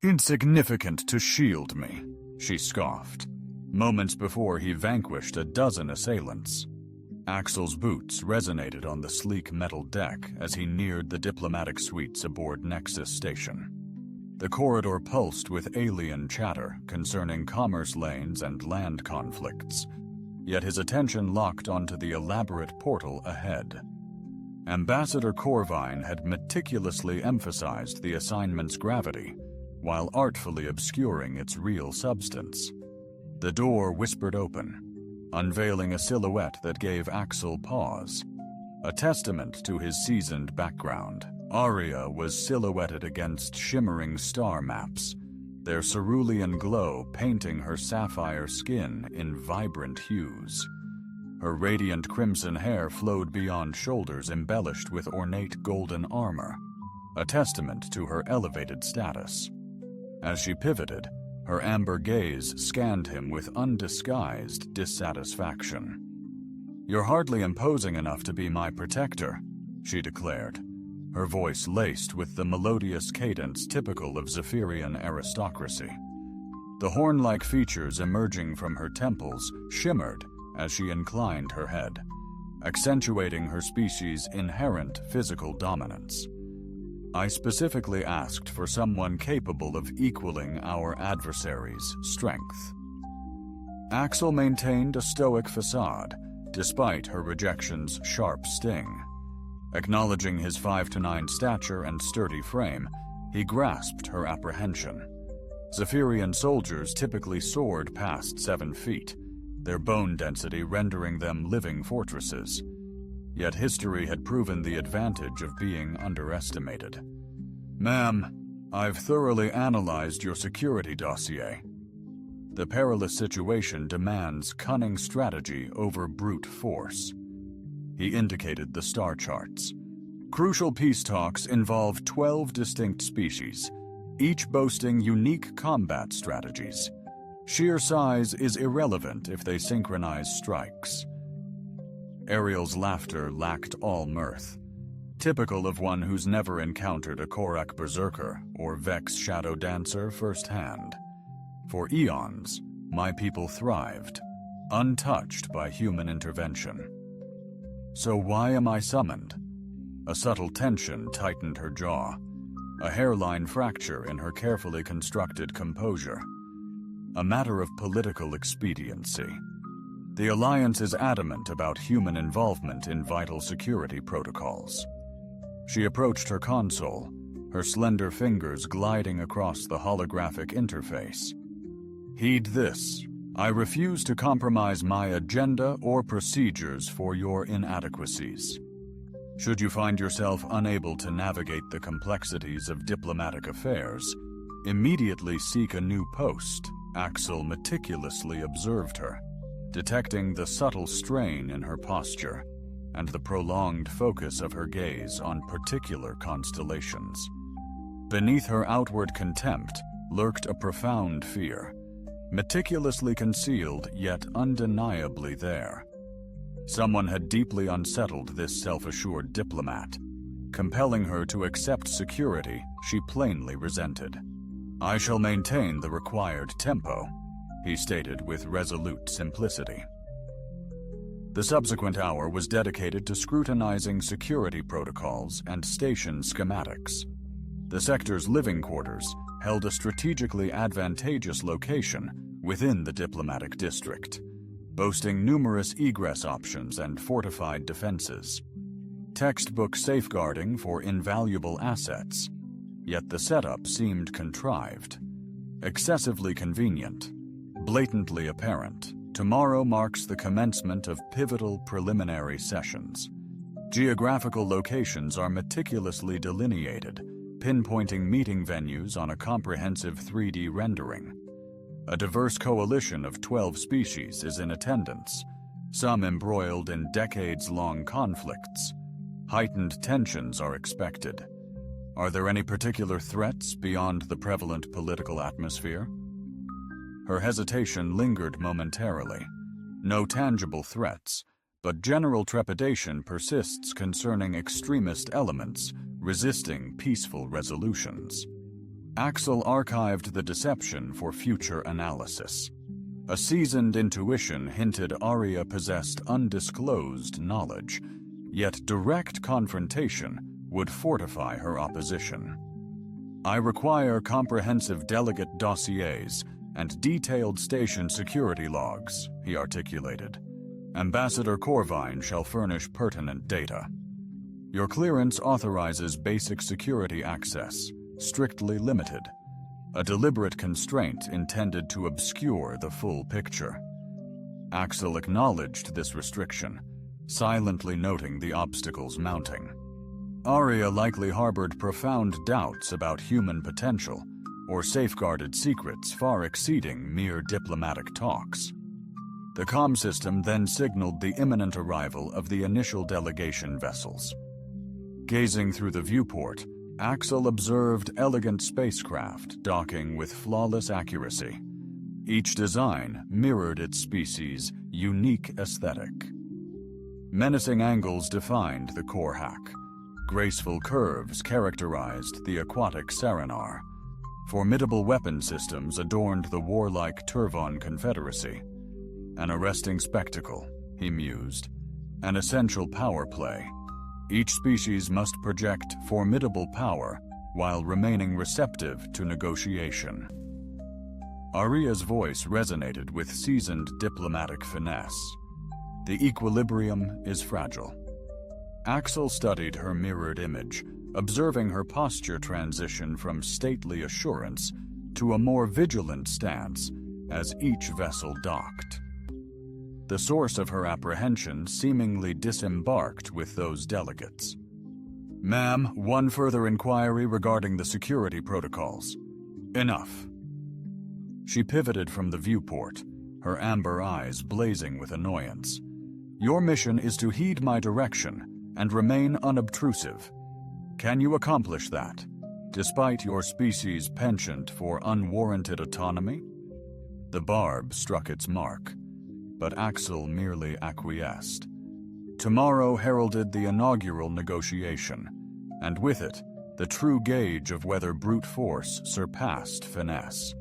Insignificant to shield me, she scoffed, moments before he vanquished a dozen assailants. Axel's boots resonated on the sleek metal deck as he neared the diplomatic suites aboard Nexus Station. The corridor pulsed with alien chatter concerning commerce lanes and land conflicts, yet his attention locked onto the elaborate portal ahead. Ambassador Corvine had meticulously emphasized the assignment's gravity, while artfully obscuring its real substance. The door whispered open, unveiling a silhouette that gave Axel pause. A testament to his seasoned background, Aria was silhouetted against shimmering star maps, their cerulean glow painting her sapphire skin in vibrant hues. Her radiant crimson hair flowed beyond shoulders embellished with ornate golden armor, a testament to her elevated status. As she pivoted, her amber gaze scanned him with undisguised dissatisfaction. "You're hardly imposing enough to be my protector," she declared, her voice laced with the melodious cadence typical of Zephyrian aristocracy. The horn-like features emerging from her temples shimmered as she inclined her head, accentuating her species' inherent physical dominance. "I specifically asked for someone capable of equaling our adversary's strength." Axel maintained a stoic facade, despite her rejection's sharp sting. Acknowledging his 5'9" stature and sturdy frame, he grasped her apprehension. Zephyrian soldiers typically soared past 7 feet, their bone density rendering them living fortresses. Yet history had proven the advantage of being underestimated. "Ma'am, I've thoroughly analyzed your security dossier. The perilous situation demands cunning strategy over brute force." He indicated the star charts. "Crucial peace talks involve 12 distinct species, each boasting unique combat strategies. Sheer size is irrelevant if they synchronize strikes." Ariel's laughter lacked all mirth, typical of one who's never encountered a Korak berserker or Vex shadow dancer firsthand. "For eons, my people thrived, untouched by human intervention. So why am I summoned?" A subtle tension tightened her jaw, a hairline fracture in her carefully constructed composure. "A matter of political expediency. The Alliance is adamant about human involvement in vital security protocols." She approached her console, her slender fingers gliding across the holographic interface. "Heed this. I refuse to compromise my agenda or procedures for your inadequacies. Should you find yourself unable to navigate the complexities of diplomatic affairs, immediately seek a new post." Axel meticulously observed her, detecting the subtle strain in her posture and the prolonged focus of her gaze on particular constellations. Beneath her outward contempt lurked a profound fear, meticulously concealed yet undeniably there. Someone had deeply unsettled this self-assured diplomat, compelling her to accept security she plainly resented. "I shall maintain the required tempo," he stated with resolute simplicity. The subsequent hour was dedicated to scrutinizing security protocols and station schematics. The sector's living quarters held a strategically advantageous location within the diplomatic district, boasting numerous egress options and fortified defenses. Textbook safeguarding for invaluable assets, yet the setup seemed contrived. Excessively convenient, blatantly apparent. Tomorrow marks the commencement of pivotal preliminary sessions. Geographical locations are meticulously delineated, pinpointing meeting venues on a comprehensive 3D rendering. A diverse coalition of 12 species is in attendance, some embroiled in decades-long conflicts. Heightened tensions are expected. Are there any particular threats beyond the prevalent political atmosphere? Her hesitation lingered momentarily. No tangible threats, but general trepidation persists concerning extremist elements resisting peaceful resolutions. Axel archived the deception for future analysis. A seasoned intuition hinted Arya possessed undisclosed knowledge, yet direct confrontation would fortify her opposition. I require comprehensive delegate dossiers and detailed station security logs, he articulated. Ambassador Corvine shall furnish pertinent data. Your clearance authorizes basic security access, strictly limited, a deliberate constraint intended to obscure the full picture. Axel acknowledged this restriction, silently noting the obstacles mounting. Arya likely harbored profound doubts about human potential, or safeguarded secrets far exceeding mere diplomatic talks. The comm system then signaled the imminent arrival of the initial delegation vessels. Gazing through the viewport, Axel observed elegant spacecraft docking with flawless accuracy. Each design mirrored its species' unique aesthetic. Menacing angles defined the Korhak. Graceful curves characterized the aquatic Serenar. Formidable weapon systems adorned the warlike Turvan Confederacy. An arresting spectacle, he mused. An essential power play. Each species must project formidable power while remaining receptive to negotiation. Arya's voice resonated with seasoned diplomatic finesse. The equilibrium is fragile. Axel studied her mirrored image, observing her posture transition from stately assurance to a more vigilant stance as each vessel docked. The source of her apprehension seemingly disembarked with those delegates. Ma'am, one further inquiry regarding the security protocols. Enough. She pivoted from the viewport, her amber eyes blazing with annoyance. Your mission is to heed my direction and remain unobtrusive. Can you accomplish that, despite your species' penchant for unwarranted autonomy? The barb struck its mark, but Axel merely acquiesced. Tomorrow heralded the inaugural negotiation, and with it, the true gauge of whether brute force surpassed finesse.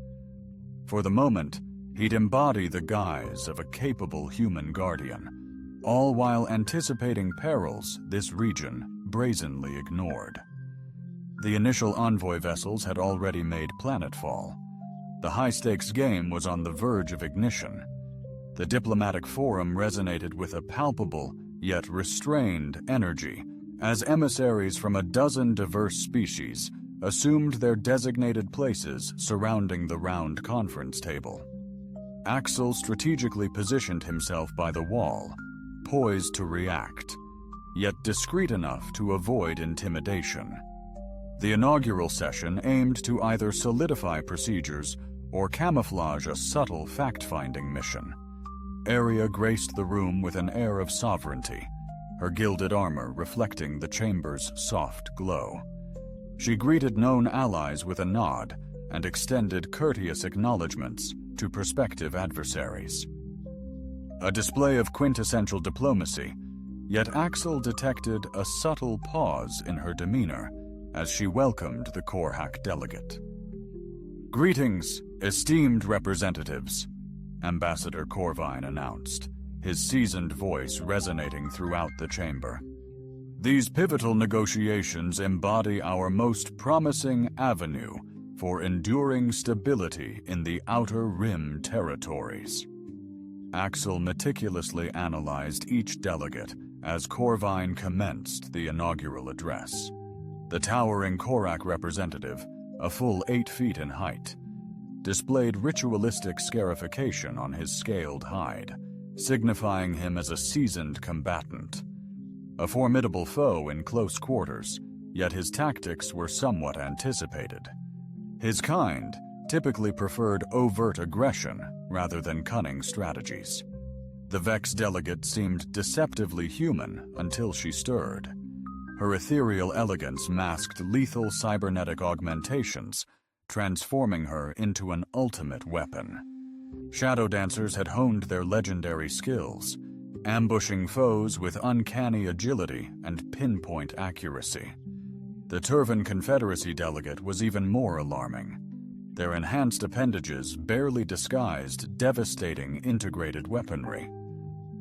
For the moment, he'd embody the guise of a capable human guardian, all while anticipating perils this region brazenly ignored. The initial envoy vessels had already made planetfall. The high-stakes game was on the verge of ignition. The diplomatic forum resonated with a palpable, yet restrained energy as emissaries from a dozen diverse species assumed their designated places surrounding the round conference table. Axel strategically positioned himself by the wall, poised to react, yet discreet enough to avoid intimidation. The inaugural session aimed to either solidify procedures or camouflage a subtle fact-finding mission. Arya graced the room with an air of sovereignty, her gilded armor reflecting the chamber's soft glow. She greeted known allies with a nod and extended courteous acknowledgments to prospective adversaries. A display of quintessential diplomacy, yet Axel detected a subtle pause in her demeanor as she welcomed the Korhak delegate. Greetings, esteemed representatives, Ambassador Corvine announced, his seasoned voice resonating throughout the chamber. These pivotal negotiations embody our most promising avenue for enduring stability in the Outer Rim territories. Axel meticulously analyzed each delegate as Corvine commenced the inaugural address. The towering Korak representative, a full 8 feet in height, displayed ritualistic scarification on his scaled hide, signifying him as a seasoned combatant. A formidable foe in close quarters, yet his tactics were somewhat anticipated. His kind typically preferred overt aggression rather than cunning strategies. The Vex delegate seemed deceptively human until she stirred. Her ethereal elegance masked lethal cybernetic augmentations, transforming her into an ultimate weapon. Shadow dancers had honed their legendary skills, ambushing foes with uncanny agility and pinpoint accuracy. The Turvan Confederacy delegate was even more alarming. Their enhanced appendages barely disguised devastating integrated weaponry.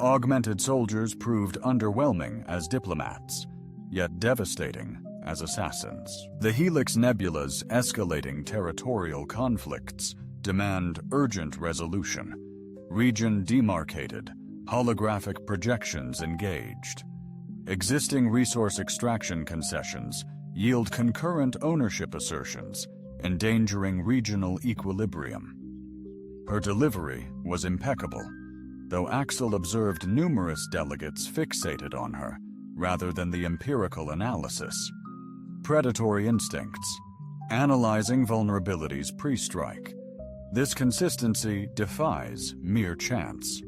Augmented soldiers proved underwhelming as diplomats, yet devastating as assassins. The Helix Nebula's escalating territorial conflicts demand urgent resolution. Region demarcated, holographic projections engaged. Existing resource extraction concessions yield concurrent ownership assertions, endangering regional equilibrium. Her delivery was impeccable, though Axel observed numerous delegates fixated on her rather than the empirical analysis. Predatory instincts, analyzing vulnerabilities pre-strike. This consistency defies mere chance.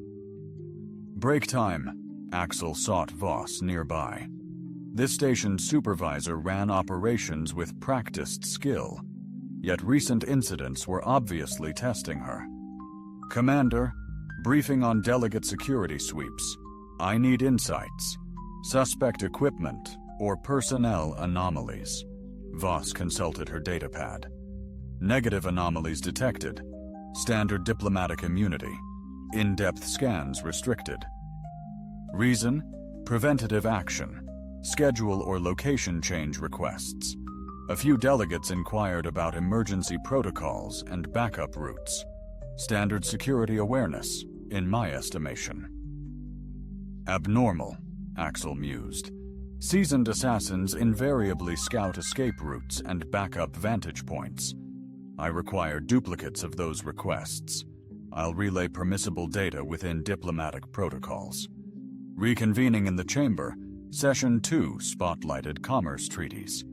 Break time. Axel sought Voss nearby. This station's supervisor ran operations with practiced skill, yet recent incidents were obviously testing her. Commander, briefing on delegate security sweeps. I need insights. Suspect equipment or personnel anomalies. Voss consulted her datapad. Negative anomalies detected. Standard diplomatic immunity. In-depth scans restricted. Reason? Preventative action. Schedule or location change requests. A few delegates inquired about emergency protocols and backup routes. Standard security awareness, in my estimation. Abnormal, Axel mused. Seasoned assassins invariably scout escape routes and backup vantage points. I require duplicates of those requests. I'll relay permissible data within diplomatic protocols. Reconvening in the chamber, Session 2 spotlighted commerce treaties.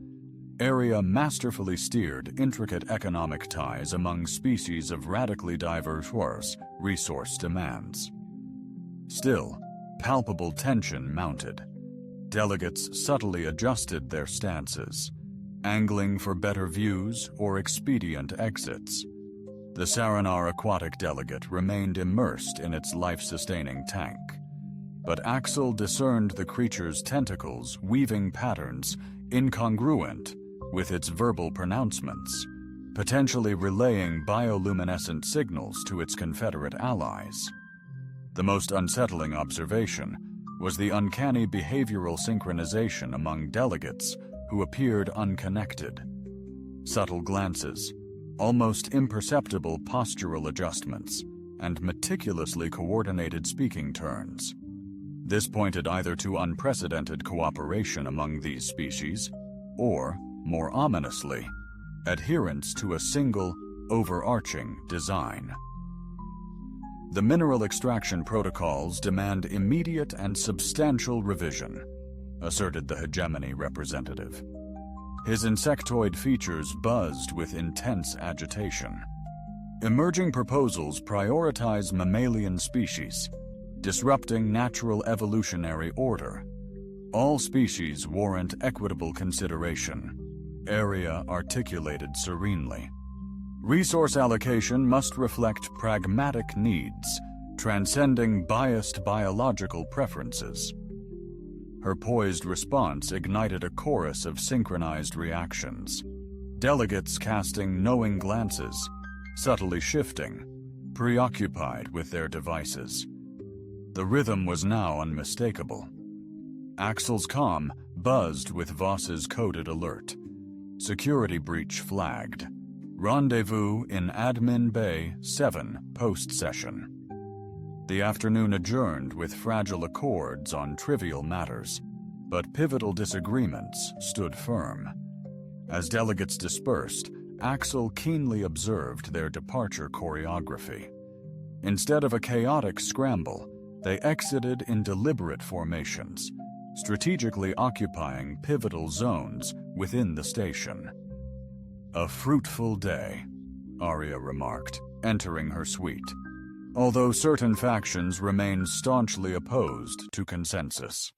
Area masterfully steered intricate economic ties among species of radically diverse resource demands. Still, palpable tension mounted. Delegates subtly adjusted their stances, angling for better views or expedient exits. The Saranar aquatic delegate remained immersed in its life-sustaining tank. But Axel discerned the creature's tentacles weaving patterns incongruent with its verbal pronouncements, potentially relaying bioluminescent signals to its Confederate allies. The most unsettling observation was the uncanny behavioral synchronization among delegates who appeared unconnected. Subtle glances, almost imperceptible postural adjustments, and meticulously coordinated speaking turns. This pointed either to unprecedented cooperation among these species, or, more ominously, adherence to a single, overarching design. The mineral extraction protocols demand immediate and substantial revision, asserted the hegemony representative. His insectoid features buzzed with intense agitation. Emerging proposals prioritize mammalian species, disrupting natural evolutionary order. All species warrant equitable consideration. Area articulated serenely. Resource allocation must reflect pragmatic needs, transcending biased biological preferences. Her poised response ignited a chorus of synchronized reactions. Delegates casting knowing glances, subtly shifting, preoccupied with their devices. The rhythm was now unmistakable. Axel's comm buzzed with Voss's coded alert. Security breach flagged. Rendezvous in Admin Bay 7 post-session. The afternoon adjourned with fragile accords on trivial matters, but pivotal disagreements stood firm. As delegates dispersed, Axel keenly observed their departure choreography. Instead of a chaotic scramble, they exited in deliberate formations, strategically occupying pivotal zones within the station. A fruitful day, Arya remarked, entering her suite, although certain factions remain staunchly opposed to consensus.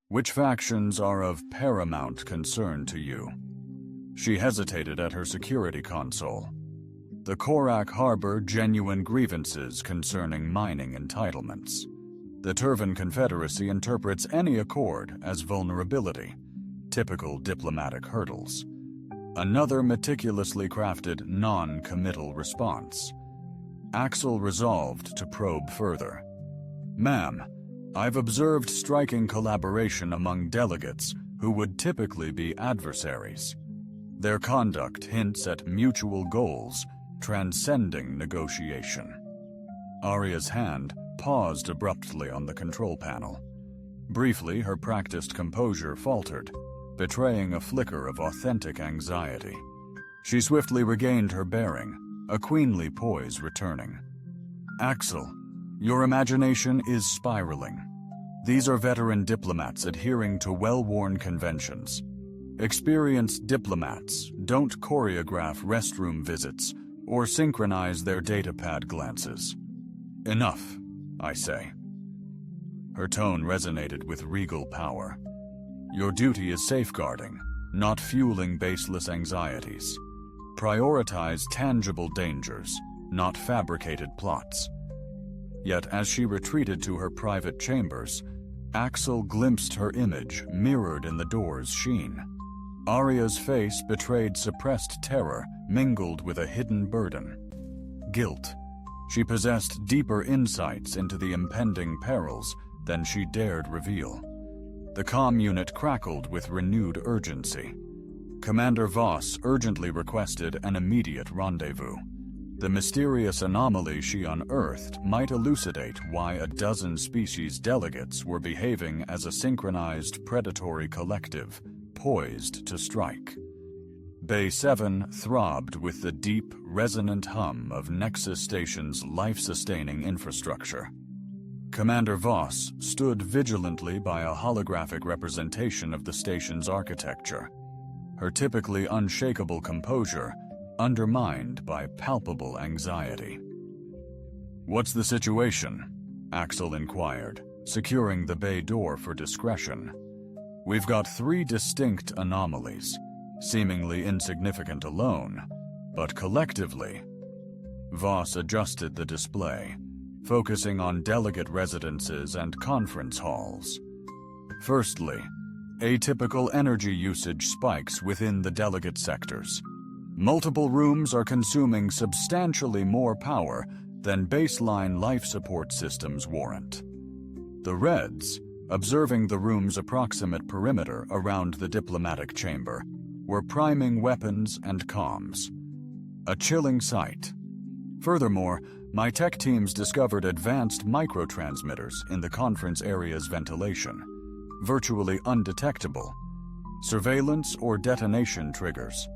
Which factions are of paramount concern to you? She hesitated at her security console. The Korak harbor genuine grievances concerning mining entitlements. The Turvan Confederacy interprets any accord as vulnerability, typical diplomatic hurdles. Another meticulously crafted non-committal response. Axel resolved to probe further. "Ma'am, I've observed striking collaboration among delegates who would typically be adversaries. Their conduct hints at mutual goals, transcending negotiation." Arya's hand paused abruptly on the control panel. Briefly, her practiced composure faltered, betraying a flicker of authentic anxiety. She swiftly regained her bearing, a queenly poise returning. "Axel, your imagination is spiraling. These are veteran diplomats adhering to well-worn conventions. Experienced diplomats don't choreograph restroom visits or synchronize their datapad glances. Enough, I say." Her tone resonated with regal power. "Your duty is safeguarding, not fueling baseless anxieties. Prioritize tangible dangers, not fabricated plots." Yet as she retreated to her private chambers, Axel glimpsed her image mirrored in the door's sheen. Arya's face betrayed suppressed terror mingled with a hidden burden. Guilt. She possessed deeper insights into the impending perils than she dared reveal. The comm unit crackled with renewed urgency. Commander Voss urgently requested an immediate rendezvous. The mysterious anomaly she unearthed might elucidate why a dozen species delegates were behaving as a synchronized predatory collective, poised to strike. Bay 7 throbbed with the deep, resonant hum of Nexus Station's life-sustaining infrastructure. Commander Voss stood vigilantly by a holographic representation of the station's architecture, her typically unshakable composure undermined by palpable anxiety. "What's the situation?" Axel inquired, securing the bay door for discretion. "We've got 3 distinct anomalies, seemingly insignificant alone, but collectively." Voss adjusted the display, focusing on delegate residences and conference halls. Firstly, atypical energy usage spikes within the delegate sectors. Multiple rooms are consuming substantially more power than baseline life support systems warrant. The Reds, observing the room's approximate perimeter around the diplomatic chamber, were priming weapons and comms. A chilling sight. Furthermore, my tech teams discovered advanced microtransmitters in the conference area's ventilation, virtually undetectable. Surveillance or detonation triggers.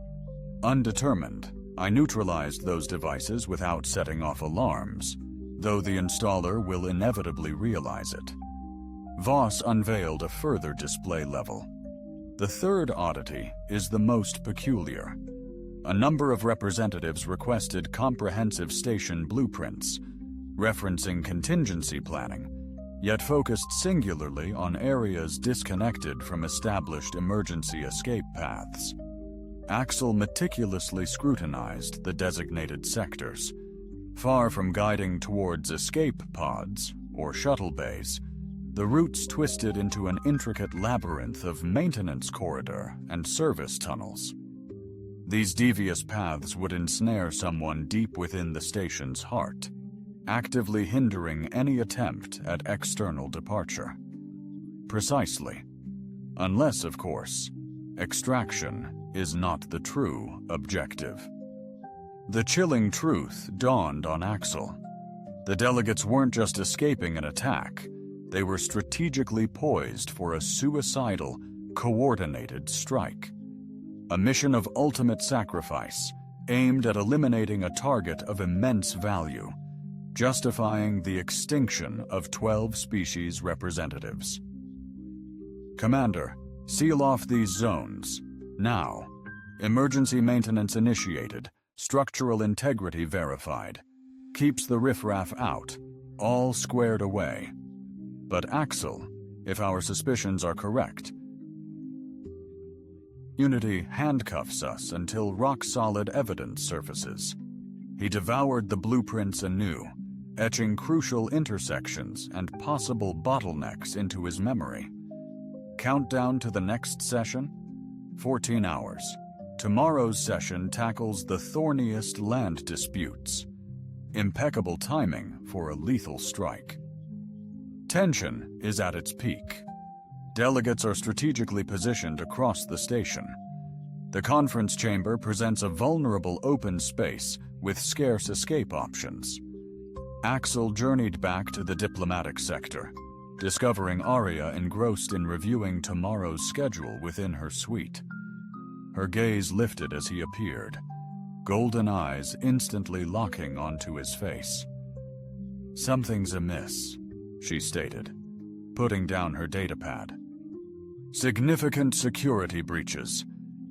Undetermined, I neutralized those devices without setting off alarms, though the installer will inevitably realize it. Voss unveiled a further display level. The third oddity is the most peculiar. A number of representatives requested comprehensive station blueprints, referencing contingency planning, yet focused singularly on areas disconnected from established emergency escape paths. Axel meticulously scrutinized the designated sectors. Far from guiding towards escape pods or shuttle bays, the routes twisted into an intricate labyrinth of maintenance corridor and service tunnels. These devious paths would ensnare someone deep within the station's heart, actively hindering any attempt at external departure. Precisely. Unless, of course, extraction is not the true objective. The chilling truth dawned on Axel. The delegates weren't just escaping an attack, they were strategically poised for a suicidal, coordinated strike. A mission of ultimate sacrifice, aimed at eliminating a target of immense value, justifying the extinction of 12 species representatives. Commander, seal off these zones. Now. Emergency maintenance initiated. Structural integrity verified. Keeps the riffraff out. All squared away. But Axel, if our suspicions are correct, Unity handcuffs us until rock-solid evidence surfaces. He devoured the blueprints anew, etching crucial intersections and possible bottlenecks into his memory. Countdown to the next session? 14 hours. Tomorrow's session tackles the thorniest land disputes. Impeccable timing for a lethal strike. Tension is at its peak. Delegates are strategically positioned across the station. The conference chamber presents a vulnerable open space with scarce escape options. Axel journeyed back to the diplomatic sector, discovering Arya engrossed in reviewing tomorrow's schedule within her suite. Her gaze lifted as he appeared, golden eyes instantly locking onto his face. "Something's amiss," she stated, putting down her datapad. "Significant security breaches.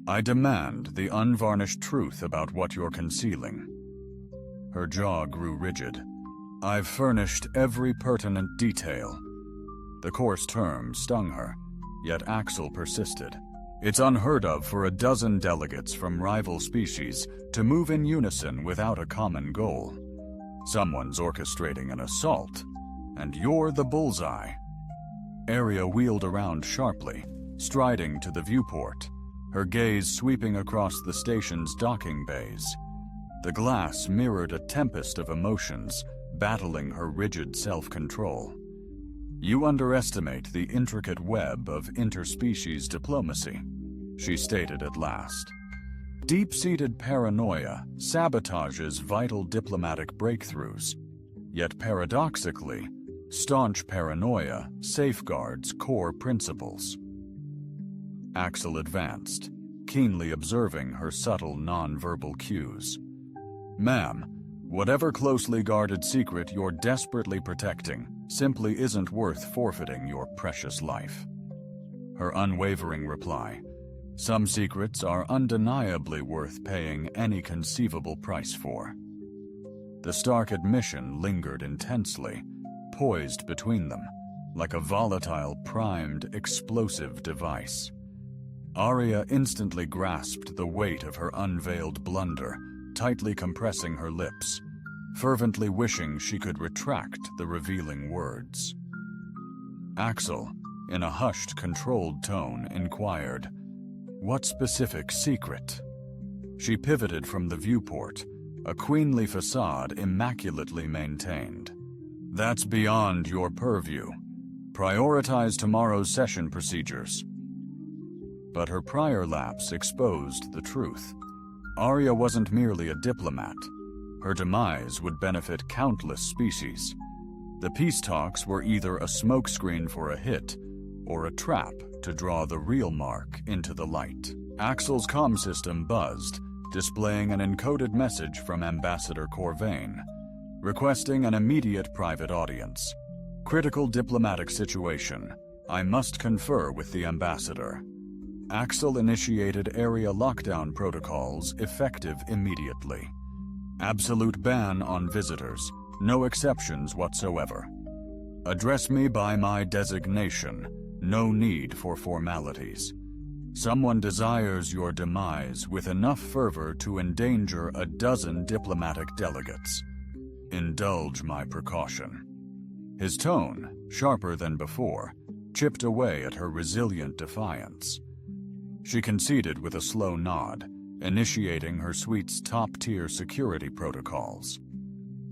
I demand the unvarnished truth about what you're concealing." Her jaw grew rigid. "I've furnished every pertinent detail." The coarse term stung her, yet Axel persisted. "It's unheard of for a dozen delegates from rival species to move in unison without a common goal. Someone's orchestrating an assault, and you're the bullseye." Arya wheeled around sharply, striding to the viewport, her gaze sweeping across the station's docking bays. The glass mirrored a tempest of emotions, battling her rigid self-control. "You underestimate the intricate web of interspecies diplomacy," she stated at last. "Deep-seated paranoia sabotages vital diplomatic breakthroughs, yet paradoxically, staunch paranoia safeguards core principles." Axel advanced, keenly observing her subtle non-verbal cues. "Ma'am, whatever closely guarded secret you're desperately protecting simply isn't worth forfeiting your precious life." Her unwavering reply: "Some secrets are undeniably worth paying any conceivable price for." The stark admission lingered intensely, poised between them, like a volatile, primed, explosive device. Arya instantly grasped the weight of her unveiled blunder, tightly compressing her lips, fervently wishing she could retract the revealing words. Axel, in a hushed, controlled tone, inquired, "What specific secret?" She pivoted from the viewport, a queenly facade immaculately maintained. "That's beyond your purview. Prioritize tomorrow's session procedures." But her prior lapse exposed the truth. Arya wasn't merely a diplomat. Her demise would benefit countless species. The peace talks were either a smokescreen for a hit, or a trap to draw the real mark into the light. Axel's comm system buzzed, displaying an encoded message from Ambassador Corvain, requesting an immediate private audience. "Critical diplomatic situation. I must confer with the ambassador." Axel initiated area lockdown protocols effective immediately. Absolute ban on visitors, no exceptions whatsoever. Address me by my designation, no need for formalities. Someone desires your demise with enough fervor to endanger a dozen diplomatic delegates. Indulge my precaution. His tone, sharper than before, chipped away at her resilient defiance. She conceded with a slow nod, initiating her suite's top-tier security protocols.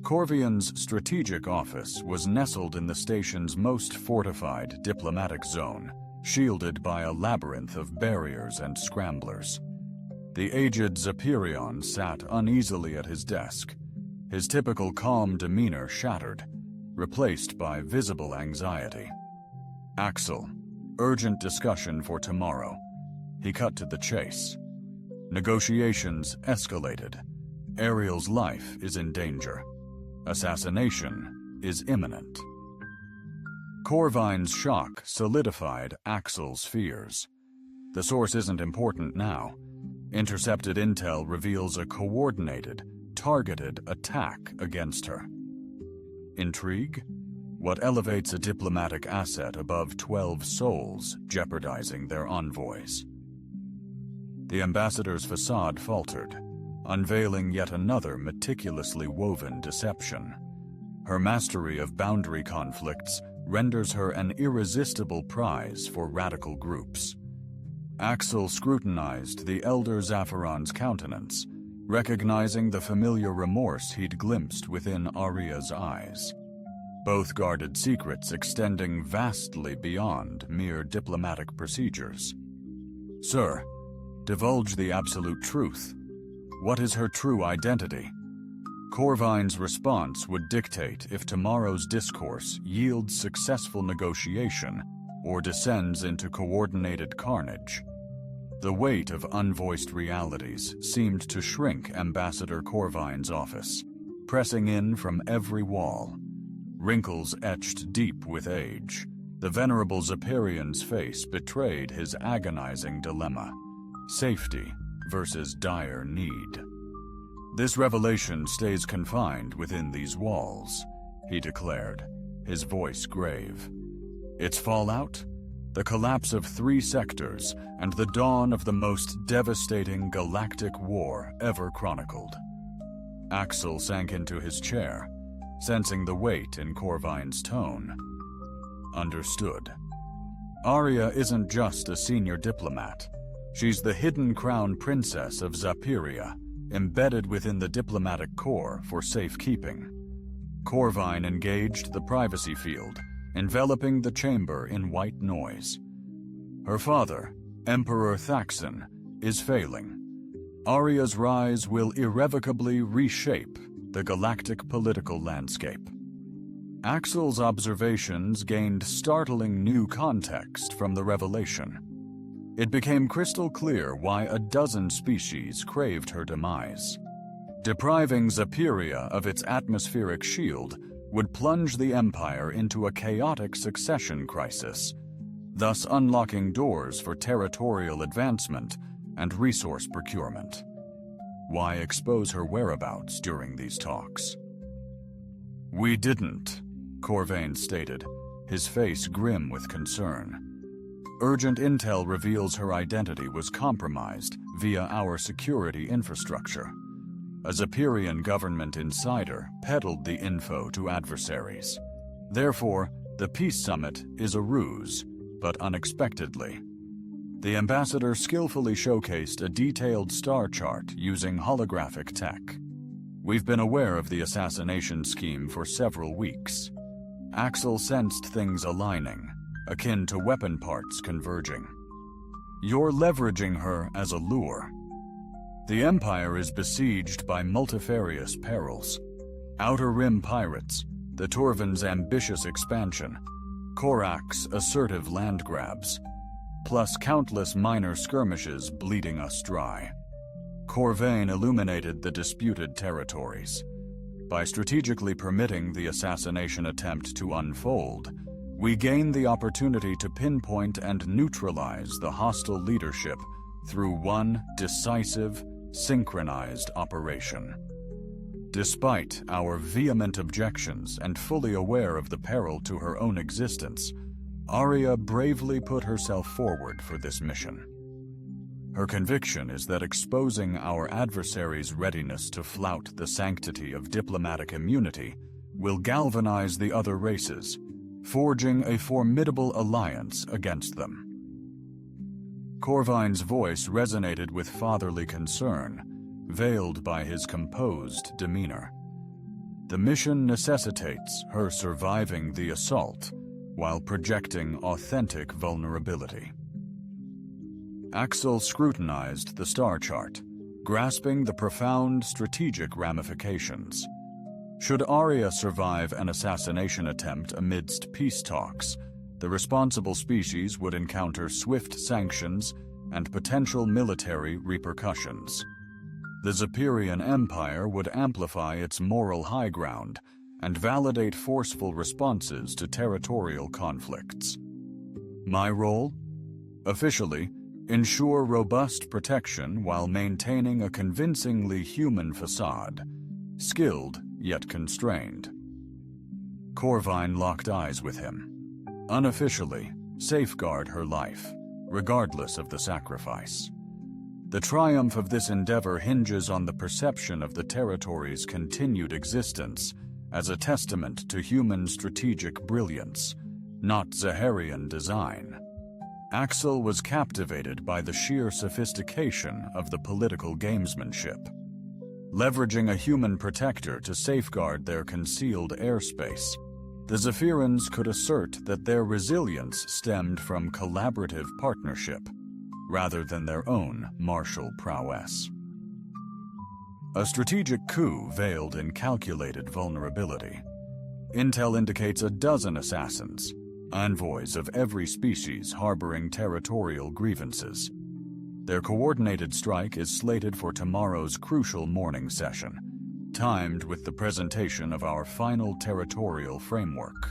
Corvian's strategic office was nestled in the station's most fortified diplomatic zone, shielded by a labyrinth of barriers and scramblers. The aged Zepyrion sat uneasily at his desk, his typical calm demeanor shattered, replaced by visible anxiety. "Axel, urgent discussion for tomorrow." He cut to the chase. Negotiations escalated. Ariel's life is in danger. Assassination is imminent. Corvine's shock solidified Axel's fears. The source isn't important now. Intercepted intel reveals a coordinated, targeted attack against her. Intrigue? What elevates a diplomatic asset above 12 souls, jeopardizing their envoys? The ambassador's facade faltered, unveiling yet another meticulously woven deception. Her mastery of boundary conflicts renders her an irresistible prize for radical groups. Axel scrutinized the elder Zapharon's countenance, recognizing the familiar remorse he'd glimpsed within Arya's eyes. Both guarded secrets extending vastly beyond mere diplomatic procedures. "Sir, divulge the absolute truth. What is her true identity?" Corvine's response would dictate if tomorrow's discourse yields successful negotiation or descends into coordinated carnage. The weight of unvoiced realities seemed to shrink Ambassador Corvine's office, pressing in from every wall. Wrinkles etched deep with age, the venerable Zapirian's face betrayed his agonizing dilemma: safety versus dire need. "This revelation stays confined within these walls," he declared, his voice grave. "Its fallout? The collapse of 3 sectors and the dawn of the most devastating galactic war ever chronicled." Axel sank into his chair, sensing the weight in Corvine's tone. "Understood. Arya isn't just a senior diplomat. She's the hidden crown princess of Zapiria, embedded within the diplomatic corps for safekeeping." Corvine engaged the privacy field, enveloping the chamber in white noise. "Her father, Emperor Thaxon, is failing. Arya's rise will irrevocably reshape the galactic political landscape." Axel's observations gained startling new context from the revelation. It became crystal clear why a dozen species craved her demise. Depriving Zapiria of its atmospheric shield would plunge the Empire into a chaotic succession crisis, thus unlocking doors for territorial advancement and resource procurement. Why expose her whereabouts during these talks? "We didn't," Corvain stated, his face grim with concern. "Urgent intel reveals her identity was compromised via our security infrastructure. A Zapirian government insider peddled the info to adversaries. Therefore, the peace summit is a ruse, but unexpectedly. The ambassador skillfully showcased a detailed star chart using holographic tech. We've been aware of the assassination scheme for several weeks." Axel sensed things aligning, akin to weapon parts converging. "You're leveraging her as a lure. The Empire is besieged by multifarious perils. Outer Rim pirates, the Torvins' ambitious expansion, Korak's assertive land grabs, plus countless minor skirmishes bleeding us dry." Corvain illuminated the disputed territories. By strategically permitting the assassination attempt to unfold, we gain the opportunity to pinpoint and neutralize the hostile leadership through one decisive, synchronized operation. Despite our vehement objections and fully aware of the peril to her own existence, Arya bravely put herself forward for this mission. Her conviction is that exposing our adversary's readiness to flout the sanctity of diplomatic immunity will galvanize the other races, forging a formidable alliance against them. Corvine's voice resonated with fatherly concern, veiled by his composed demeanor. The mission necessitates her surviving the assault while projecting authentic vulnerability. Axel scrutinized the star chart, grasping the profound strategic ramifications. Should Arya survive an assassination attempt amidst peace talks, the responsible species would encounter swift sanctions and potential military repercussions. The Zapirian Empire would amplify its moral high ground and validate forceful responses to territorial conflicts. My role? Officially, ensure robust protection while maintaining a convincingly human facade, skilled yet constrained. Corvine locked eyes with him. Unofficially, safeguard her life, regardless of the sacrifice. The triumph of this endeavor hinges on the perception of the territory's continued existence as a testament to human strategic brilliance, not Zaharian design. Axel was captivated by the sheer sophistication of the political gamesmanship. Leveraging a human protector to safeguard their concealed airspace, the Zephyrans could assert that their resilience stemmed from collaborative partnership, rather than their own martial prowess. A strategic coup veiled in calculated vulnerability. Intel indicates a dozen assassins, envoys of every species harboring territorial grievances. Their coordinated strike is slated for tomorrow's crucial morning session, timed with the presentation of our final territorial framework.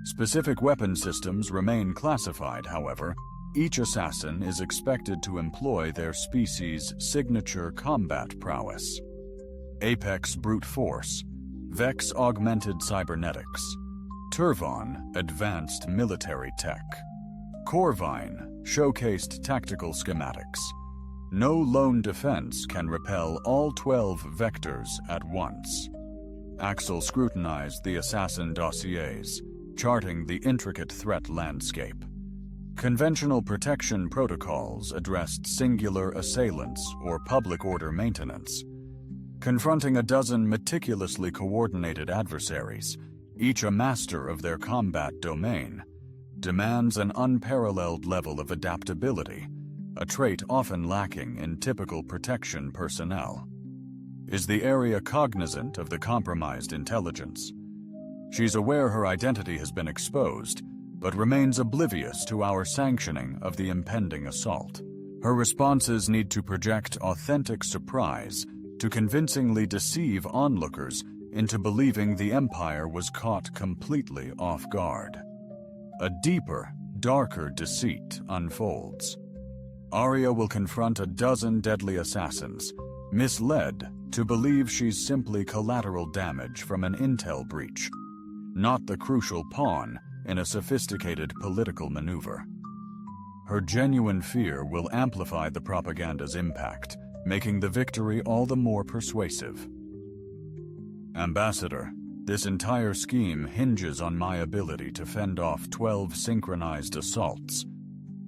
Specific weapon systems remain classified, however. Each assassin is expected to employ their species' signature combat prowess: Apex Brute Force, Vex Augmented Cybernetics, Turvon Advanced Military Tech, Corvine Showcased Tactical Schematics. No lone defense can repel all 12 vectors at once. Axel scrutinized the assassin dossiers, charting the intricate threat landscape. Conventional protection protocols addressed singular assailants or public order maintenance. Confronting a dozen meticulously coordinated adversaries, each a master of their combat domain, demands an unparalleled level of adaptability, a trait often lacking in typical protection personnel. Is the area cognizant of the compromised intelligence? She's aware her identity has been exposed, but remains oblivious to our sanctioning of the impending assault. Her responses need to project authentic surprise to convincingly deceive onlookers into believing the Empire was caught completely off guard. A deeper, darker deceit unfolds. Arya will confront a dozen deadly assassins, misled to believe she's simply collateral damage from an intel breach, not the crucial pawn in a sophisticated political maneuver. Her genuine fear will amplify the propaganda's impact, making the victory all the more persuasive. Ambassador, this entire scheme hinges on my ability to fend off 12 synchronized assaults,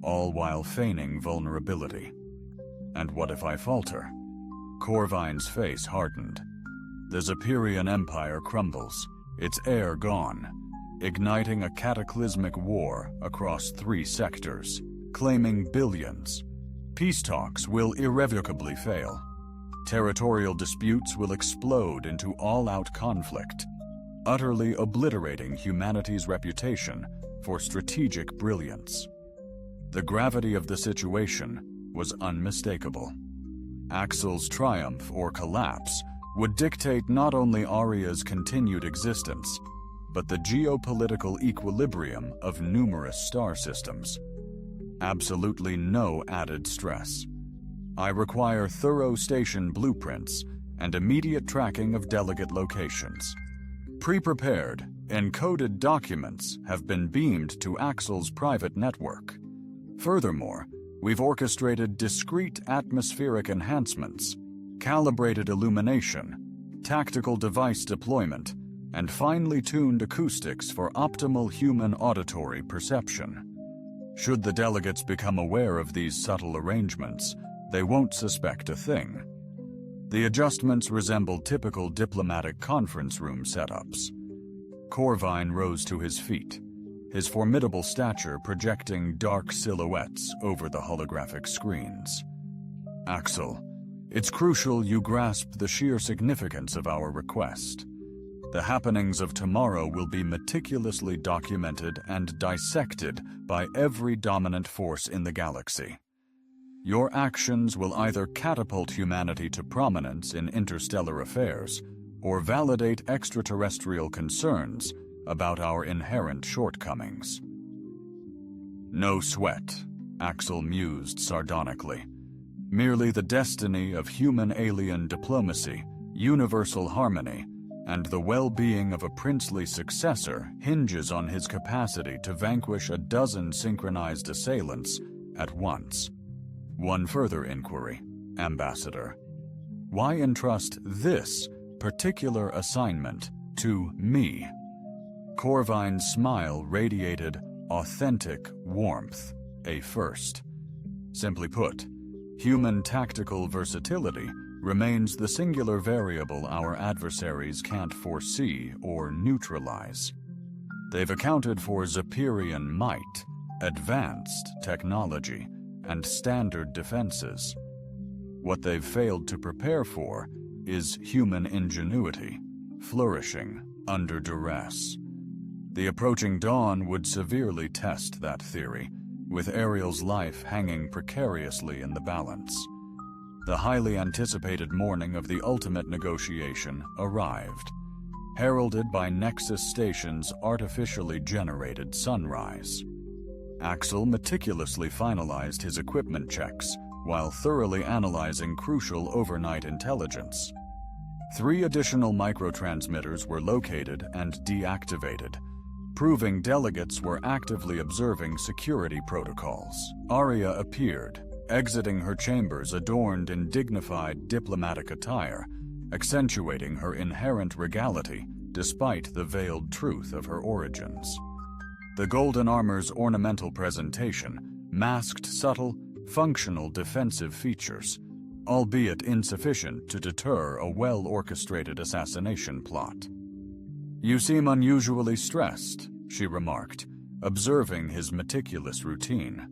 all while feigning vulnerability. And what if I falter? Corvine's face hardened. The Zephyrian Empire crumbles, its heir gone, igniting a cataclysmic war across 3 sectors, claiming billions. Peace talks will irrevocably fail. Territorial disputes will explode into all-out conflict, utterly obliterating humanity's reputation for strategic brilliance. The gravity of the situation was unmistakable. Axel's triumph or collapse would dictate not only Arya's continued existence, but the geopolitical equilibrium of numerous star systems. Absolutely no added stress. I require thorough station blueprints and immediate tracking of delegate locations. Pre-prepared, encoded documents have been beamed to Axel's private network. Furthermore, we've orchestrated discrete atmospheric enhancements, calibrated illumination, tactical device deployment, and finely tuned acoustics for optimal human auditory perception. Should the delegates become aware of these subtle arrangements, they won't suspect a thing. The adjustments resemble typical diplomatic conference room setups. Corvine rose to his feet, his formidable stature projecting dark silhouettes over the holographic screens. Axel, it's crucial you grasp the sheer significance of our request. The happenings of tomorrow will be meticulously documented and dissected by every dominant force in the galaxy. Your actions will either catapult humanity to prominence in interstellar affairs or validate extraterrestrial concerns about our inherent shortcomings. No sweat, Axel mused sardonically. Merely the destiny of human-alien diplomacy, universal harmony, and the well-being of a princely successor hinges on his capacity to vanquish a dozen synchronized assailants at once. One further inquiry, Ambassador. Why entrust this particular assignment to me? Corvine's smile radiated authentic warmth. a first. Simply put, human tactical versatility remains the singular variable our adversaries can't foresee or neutralize. They've accounted for Zephyrian might, advanced technology, and standard defenses. What they've failed to prepare for is human ingenuity, flourishing under duress. The approaching dawn would severely test that theory, with Ariel's life hanging precariously in the balance. The highly anticipated morning of the ultimate negotiation arrived, heralded by Nexus Station's artificially generated sunrise. Axel meticulously finalized his equipment checks while thoroughly analyzing crucial overnight intelligence. 3 additional microtransmitters were located and deactivated, proving delegates were actively observing security protocols. Arya appeared, exiting her chambers adorned in dignified diplomatic attire, accentuating her inherent regality despite the veiled truth of her origins. The golden armor's ornamental presentation masked subtle, functional defensive features, albeit insufficient to deter a well-orchestrated assassination plot. "You seem unusually stressed," she remarked, observing his meticulous routine.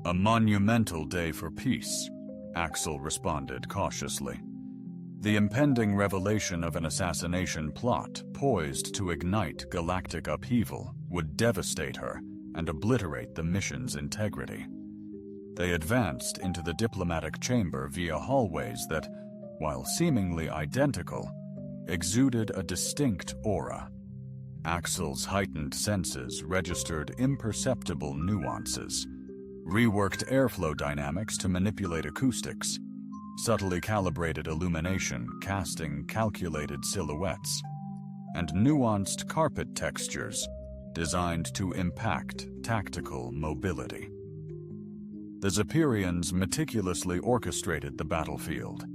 "A monumental day for peace," Axel responded cautiously. The impending revelation of an assassination plot poised to ignite galactic upheaval would devastate her and obliterate the mission's integrity. They advanced into the diplomatic chamber via hallways that, while seemingly identical, exuded a distinct aura. Axel's heightened senses registered imperceptible nuances, reworked airflow dynamics to manipulate acoustics, subtly calibrated illumination casting calculated silhouettes, and nuanced carpet textures designed to impact tactical mobility. The Zephyrians meticulously orchestrated the battlefield,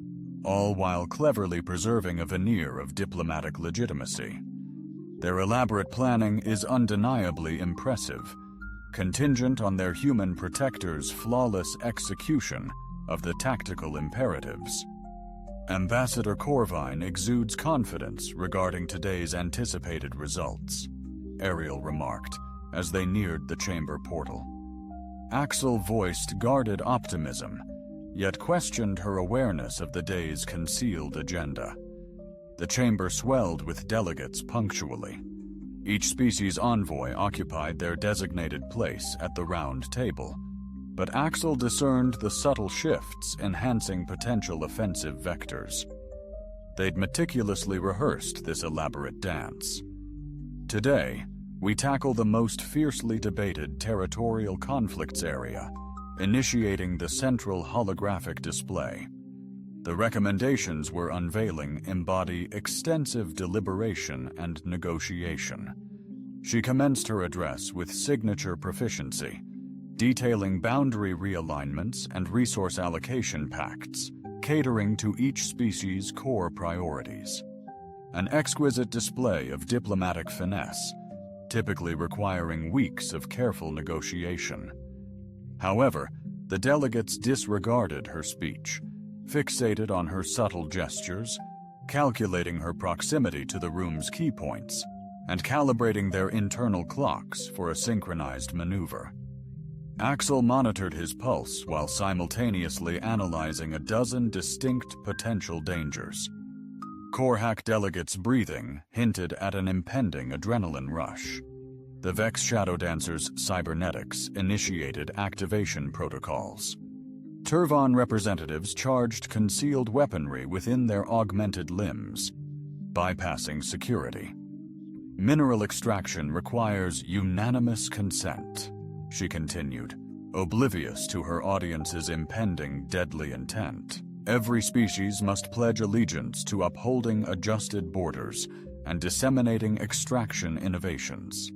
all while cleverly preserving a veneer of diplomatic legitimacy. Their elaborate planning is undeniably impressive, contingent on their human protectors' flawless execution of the tactical imperatives. Ambassador Corvine exudes confidence regarding today's anticipated results, Ariel remarked as they neared the chamber portal. Axel voiced guarded optimism, yet questioned her awareness of the day's concealed agenda. The chamber swelled with delegates punctually. Each species envoy occupied their designated place at the round table, but Axel discerned the subtle shifts enhancing potential offensive vectors. They'd meticulously rehearsed this elaborate dance. Today, we tackle the most fiercely debated territorial conflicts area, initiating the central holographic display. The recommendations we're unveiling embody extensive deliberation and negotiation. She commenced her address with signature proficiency, detailing boundary realignments and resource allocation pacts, catering to each species' core priorities. An exquisite display of diplomatic finesse, typically requiring weeks of careful negotiation. However, the delegates disregarded her speech, fixated on her subtle gestures, calculating her proximity to the room's key points, and calibrating their internal clocks for a synchronized maneuver. Axel monitored his pulse while simultaneously analyzing a dozen distinct potential dangers. Corhack delegates' breathing hinted at an impending adrenaline rush. The Vex Shadow Dancer's cybernetics initiated activation protocols. Turvan representatives charged concealed weaponry within their augmented limbs, bypassing security. Mineral extraction requires unanimous consent, she continued, oblivious to her audience's impending deadly intent. Every species must pledge allegiance to upholding adjusted borders and disseminating extraction innovations.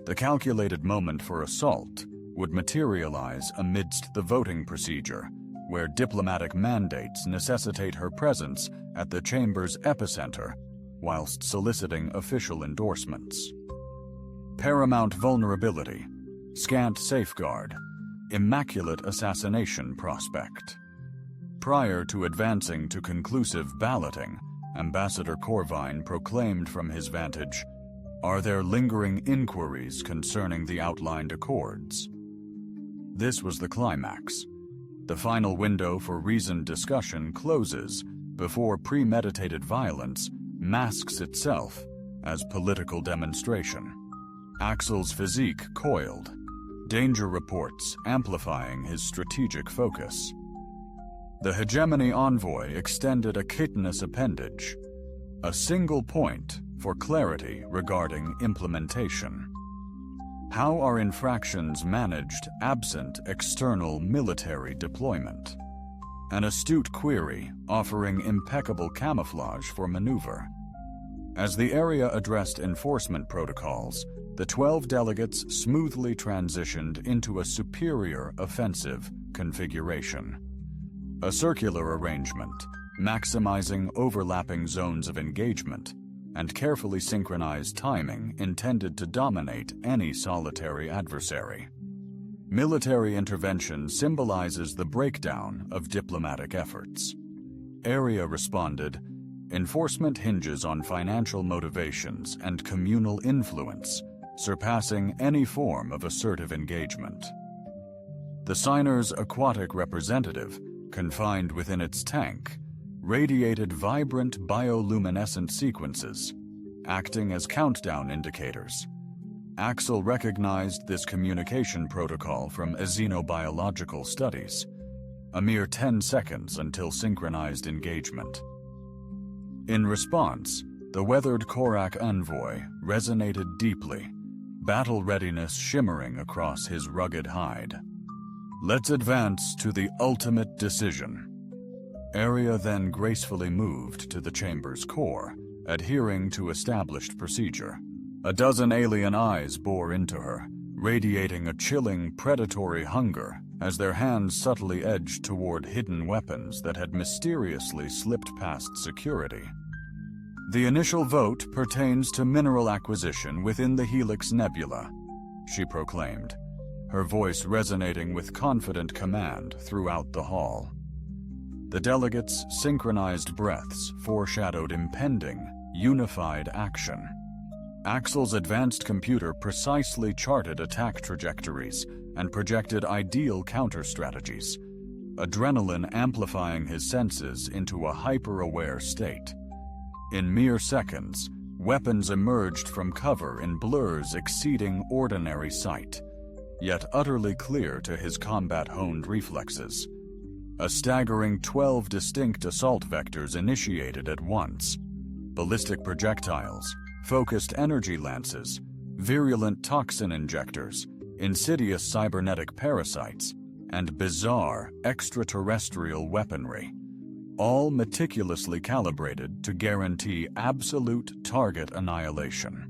The calculated moment for assault would materialize amidst the voting procedure, where diplomatic mandates necessitate her presence at the chamber's epicenter whilst soliciting official endorsements. Paramount vulnerability, scant safeguard, immaculate assassination prospect. Prior to advancing to conclusive balloting, Ambassador Corvine proclaimed from his vantage, "Are there lingering inquiries concerning the outlined accords?" This was the climax. The final window for reasoned discussion closes before premeditated violence masks itself as political demonstration. Axel's physique coiled, danger reports amplifying his strategic focus. The hegemony envoy extended a chitinous appendage, a single point for clarity regarding implementation. How are infractions managed absent external military deployment? An astute query offering impeccable camouflage for maneuver. As the area addressed enforcement protocols, the 12 delegates smoothly transitioned into a superior offensive configuration. A circular arrangement, maximizing overlapping zones of engagement, and carefully synchronized timing intended to dominate any solitary adversary. Military intervention symbolizes the breakdown of diplomatic efforts. Area responded, enforcement hinges on financial motivations and communal influence, surpassing any form of assertive engagement. The signer's aquatic representative, confined within its tank, radiated vibrant bioluminescent sequences, acting as countdown indicators. Axel recognized this communication protocol from xenobiological studies, a mere 10 seconds until synchronized engagement. In response, the weathered Korak envoy resonated deeply, battle readiness shimmering across his rugged hide. Let's advance to the ultimate decision. Area then gracefully moved to the chamber's core, adhering to established procedure. A dozen alien eyes bore into her, radiating a chilling predatory hunger as their hands subtly edged toward hidden weapons that had mysteriously slipped past security. The initial vote pertains to mineral acquisition within the Helix Nebula, she proclaimed, her voice resonating with confident command throughout the hall. The delegates' synchronized breaths foreshadowed impending, unified action. Axel's advanced computer precisely charted attack trajectories and projected ideal counter-strategies, adrenaline amplifying his senses into a hyper-aware state. In mere seconds, weapons emerged from cover in blurs exceeding ordinary sight, yet utterly clear to his combat-honed reflexes. A staggering 12 distinct assault vectors initiated at once. Ballistic projectiles, focused energy lances, virulent toxin injectors, insidious cybernetic parasites, and bizarre extraterrestrial weaponry, all meticulously calibrated to guarantee absolute target annihilation.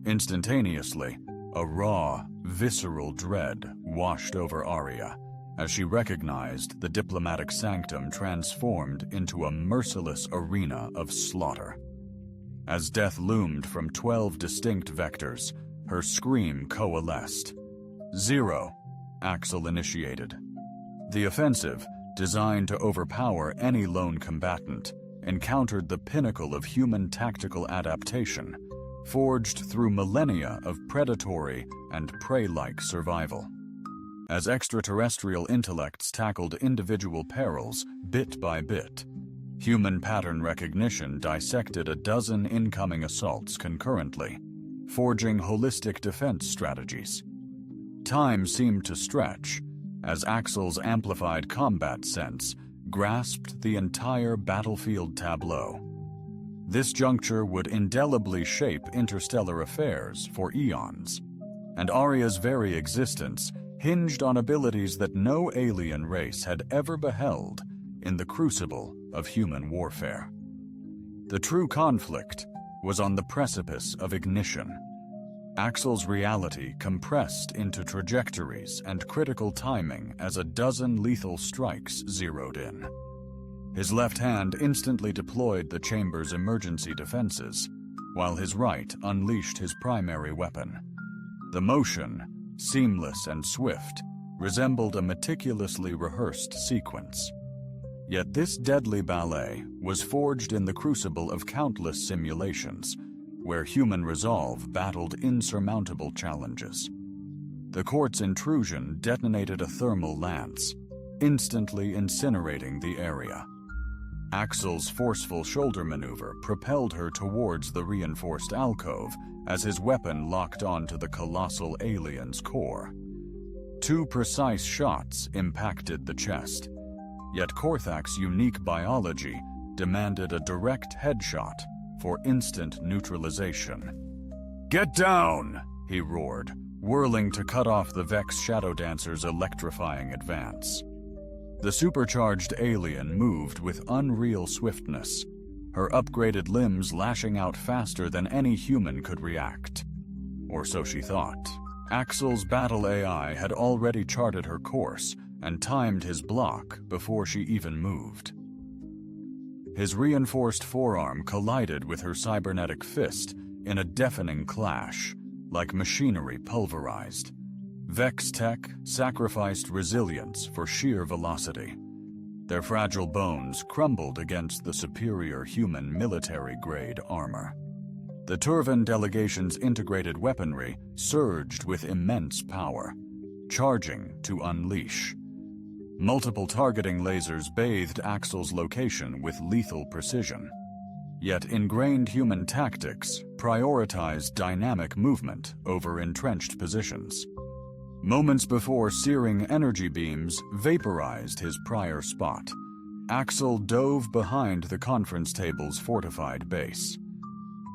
Instantaneously, a raw, visceral dread washed over Arya as she recognized the diplomatic sanctum transformed into a merciless arena of slaughter. As death loomed from 12 distinct vectors, her scream coalesced. "Zero," Axel initiated. The offensive, designed to overpower any lone combatant, encountered the pinnacle of human tactical adaptation, forged through millennia of predatory and prey-like survival. As extraterrestrial intellects tackled individual perils bit by bit, human pattern recognition dissected a dozen incoming assaults concurrently, forging holistic defense strategies. Time seemed to stretch as Axel's amplified combat sense grasped the entire battlefield tableau. This juncture would indelibly shape interstellar affairs for eons, and Arya's very existence hinged on abilities that no alien race had ever beheld in the crucible of human warfare. The true conflict was on the precipice of ignition. Axel's reality compressed into trajectories and critical timing as a dozen lethal strikes zeroed in. His left hand instantly deployed the chamber's emergency defenses, while his right unleashed his primary weapon. The motion, seamless and swift, resembled a meticulously rehearsed sequence. Yet this deadly ballet was forged in the crucible of countless simulations, where human resolve battled insurmountable challenges. The court's intrusion detonated a thermal lance, instantly incinerating the area. Axel's forceful shoulder maneuver propelled her towards the reinforced alcove as his weapon locked onto the colossal alien's core. 2 precise shots impacted the chest, yet Korthak's unique biology demanded a direct headshot for instant neutralization. "Get down!" he roared, whirling to cut off the Vex Shadow Dancer's electrifying advance. The supercharged alien moved with unreal swiftness, her upgraded limbs lashing out faster than any human could react. Or so she thought. Axel's battle AI had already charted her course and timed his block before she even moved. His reinforced forearm collided with her cybernetic fist in a deafening clash, like machinery pulverized. Vex Tech sacrificed resilience for sheer velocity. Their fragile bones crumbled against the superior human military-grade armor. The Turvan delegation's integrated weaponry surged with immense power, charging to unleash. Multiple targeting lasers bathed Axel's location with lethal precision. Yet ingrained human tactics prioritized dynamic movement over entrenched positions. Moments before searing energy beams vaporized his prior spot, Axel dove behind the conference table's fortified base.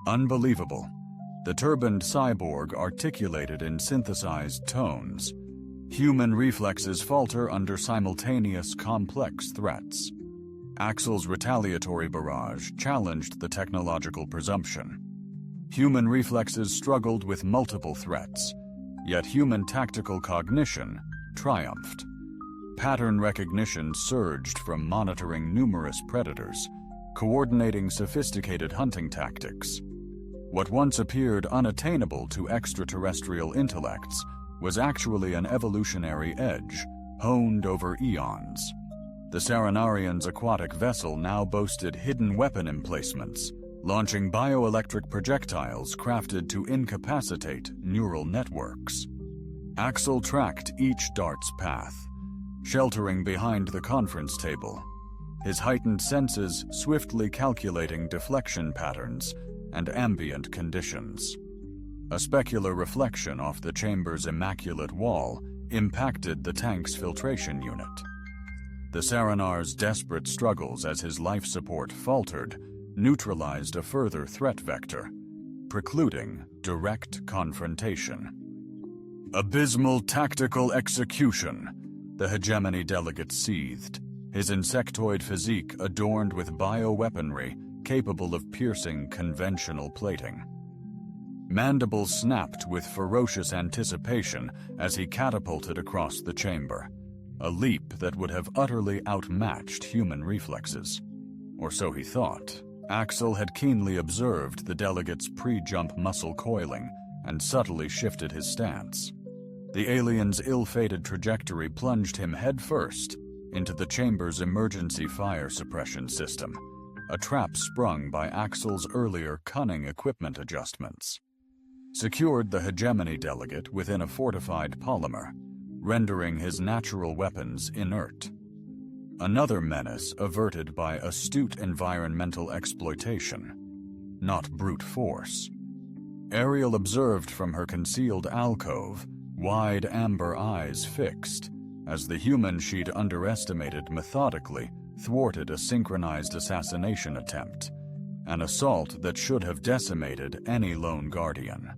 Unbelievable, the turbaned cyborg articulated in synthesized tones. Human reflexes falter under simultaneous complex threats. Axel's retaliatory barrage challenged the technological presumption. Human reflexes struggled with multiple threats, yet human tactical cognition triumphed. Pattern recognition surged from monitoring numerous predators, coordinating sophisticated hunting tactics. What once appeared unattainable to extraterrestrial intellects was actually an evolutionary edge, honed over eons. The Saranarian's aquatic vessel now boasted hidden weapon emplacements, launching bioelectric projectiles crafted to incapacitate neural networks. Axel tracked each dart's path, sheltering behind the conference table, his heightened senses swiftly calculating deflection patterns and ambient conditions. A specular reflection off the chamber's immaculate wall impacted the tank's filtration unit. The Saranar's desperate struggles as his life support faltered neutralized a further threat vector, precluding direct confrontation. Abysmal tactical execution, the hegemony delegate seethed, his insectoid physique adorned with bioweaponry capable of piercing conventional plating. Mandibles snapped with ferocious anticipation as he catapulted across the chamber, a leap that would have utterly outmatched human reflexes. Or so he thought. Axel had keenly observed the delegate's pre-jump muscle coiling and subtly shifted his stance. The alien's ill-fated trajectory plunged him headfirst into the chamber's emergency fire suppression system, a trap sprung by Axel's earlier cunning equipment adjustments. Secured the hegemony delegate within a fortified polymer, rendering his natural weapons inert. Another menace averted by astute environmental exploitation, not brute force. Ariel observed from her concealed alcove, wide amber eyes fixed, as the human she'd underestimated methodically thwarted a synchronized assassination attempt, an assault that should have decimated any lone guardian.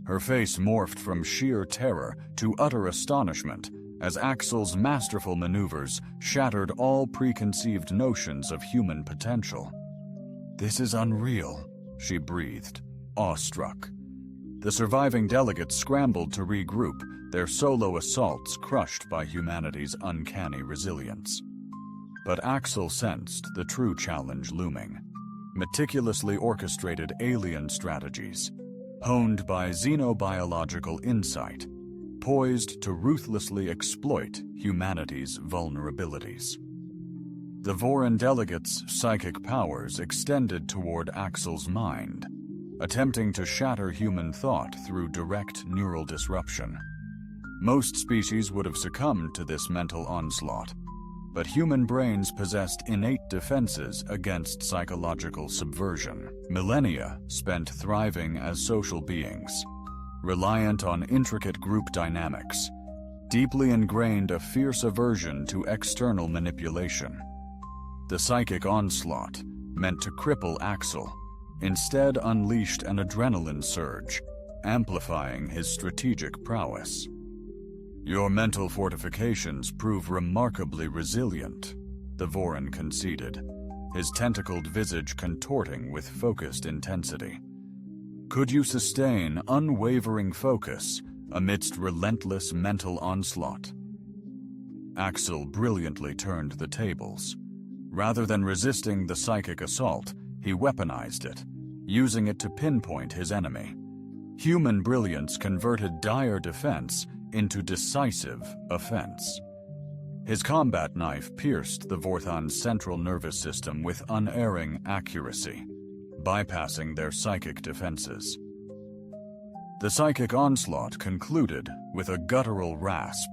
Her face morphed from sheer terror to utter astonishment as Axel's masterful maneuvers shattered all preconceived notions of human potential. "This is unreal," she breathed, awestruck. The surviving delegates scrambled to regroup, their solo assaults crushed by humanity's uncanny resilience. But Axel sensed the true challenge looming. Meticulously orchestrated alien strategies, honed by xenobiological insight, poised to ruthlessly exploit humanity's vulnerabilities. The Voran delegates' psychic powers extended toward Axel's mind, attempting to shatter human thought through direct neural disruption. Most species would have succumbed to this mental onslaught, but human brains possessed innate defenses against psychological subversion. Millennia spent thriving as social beings, reliant on intricate group dynamics, deeply ingrained a fierce aversion to external manipulation. The psychic onslaught, meant to cripple Axel, instead unleashed an adrenaline surge, amplifying his strategic prowess. "Your mental fortifications prove remarkably resilient," the Voran conceded, his tentacled visage contorting with focused intensity. "Could you sustain unwavering focus amidst relentless mental onslaught?" Axel brilliantly turned the tables. Rather than resisting the psychic assault, he weaponized it, using it to pinpoint his enemy. Human brilliance converted dire defense into decisive offense. His combat knife pierced the Vorthan's central nervous system with unerring accuracy, bypassing their psychic defenses. The psychic onslaught concluded with a guttural rasp,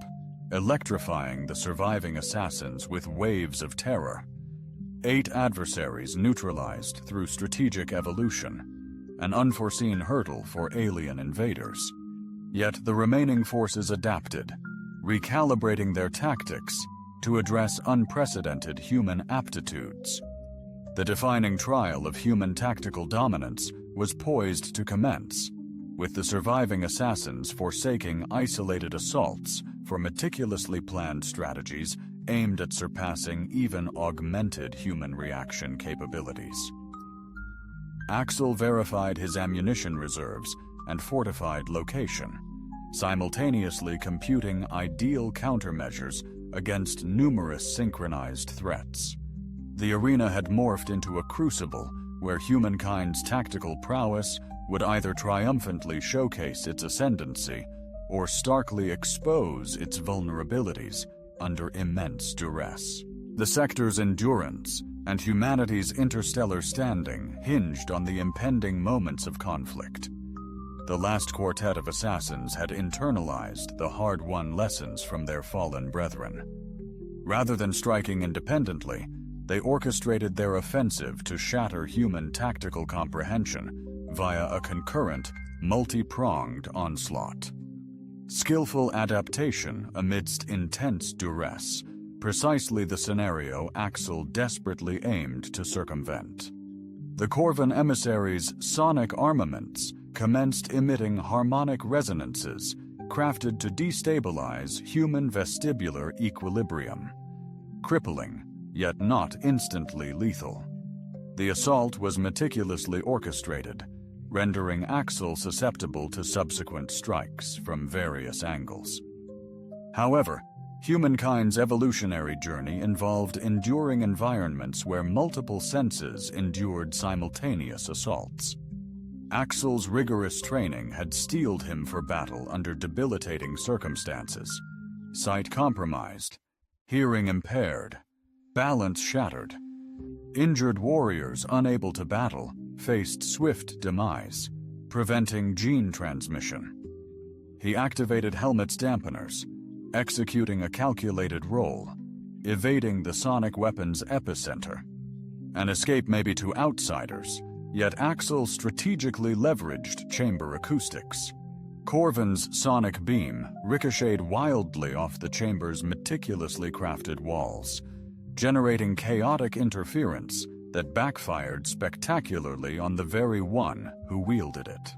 electrifying the surviving assassins with waves of terror. 8 adversaries neutralized through strategic evolution, an unforeseen hurdle for alien invaders. Yet the remaining forces adapted, recalibrating their tactics to address unprecedented human aptitudes. The defining trial of human tactical dominance was poised to commence, with the surviving assassins forsaking isolated assaults for meticulously planned strategies aimed at surpassing even augmented human reaction capabilities. Axel verified his ammunition reserves and fortified location, simultaneously computing ideal countermeasures against numerous synchronized threats. The arena had morphed into a crucible where humankind's tactical prowess would either triumphantly showcase its ascendancy or starkly expose its vulnerabilities under immense duress. The sector's endurance and humanity's interstellar standing hinged on the impending moments of conflict. The last quartet of assassins had internalized the hard-won lessons from their fallen brethren. Rather than striking independently, they orchestrated their offensive to shatter human tactical comprehension via a concurrent, multi-pronged onslaught. Skillful adaptation amidst intense duress, precisely the scenario Axel desperately aimed to circumvent. The Corvan emissaries' sonic armaments commenced emitting harmonic resonances crafted to destabilize human vestibular equilibrium. Crippling, yet not instantly lethal. The assault was meticulously orchestrated, rendering Axel susceptible to subsequent strikes from various angles. However, humankind's evolutionary journey involved enduring environments where multiple senses endured simultaneous assaults. Axel's rigorous training had steeled him for battle under debilitating circumstances. Sight compromised, hearing impaired, balance shattered. Injured warriors unable to battle faced swift demise, preventing gene transmission. He activated Helmet's dampeners, executing a calculated role, evading the sonic weapon's epicenter. An escape maybe to outsiders, yet Axel strategically leveraged chamber acoustics. Corvan's sonic beam ricocheted wildly off the chamber's meticulously crafted walls, generating chaotic interference that backfired spectacularly on the very one who wielded it.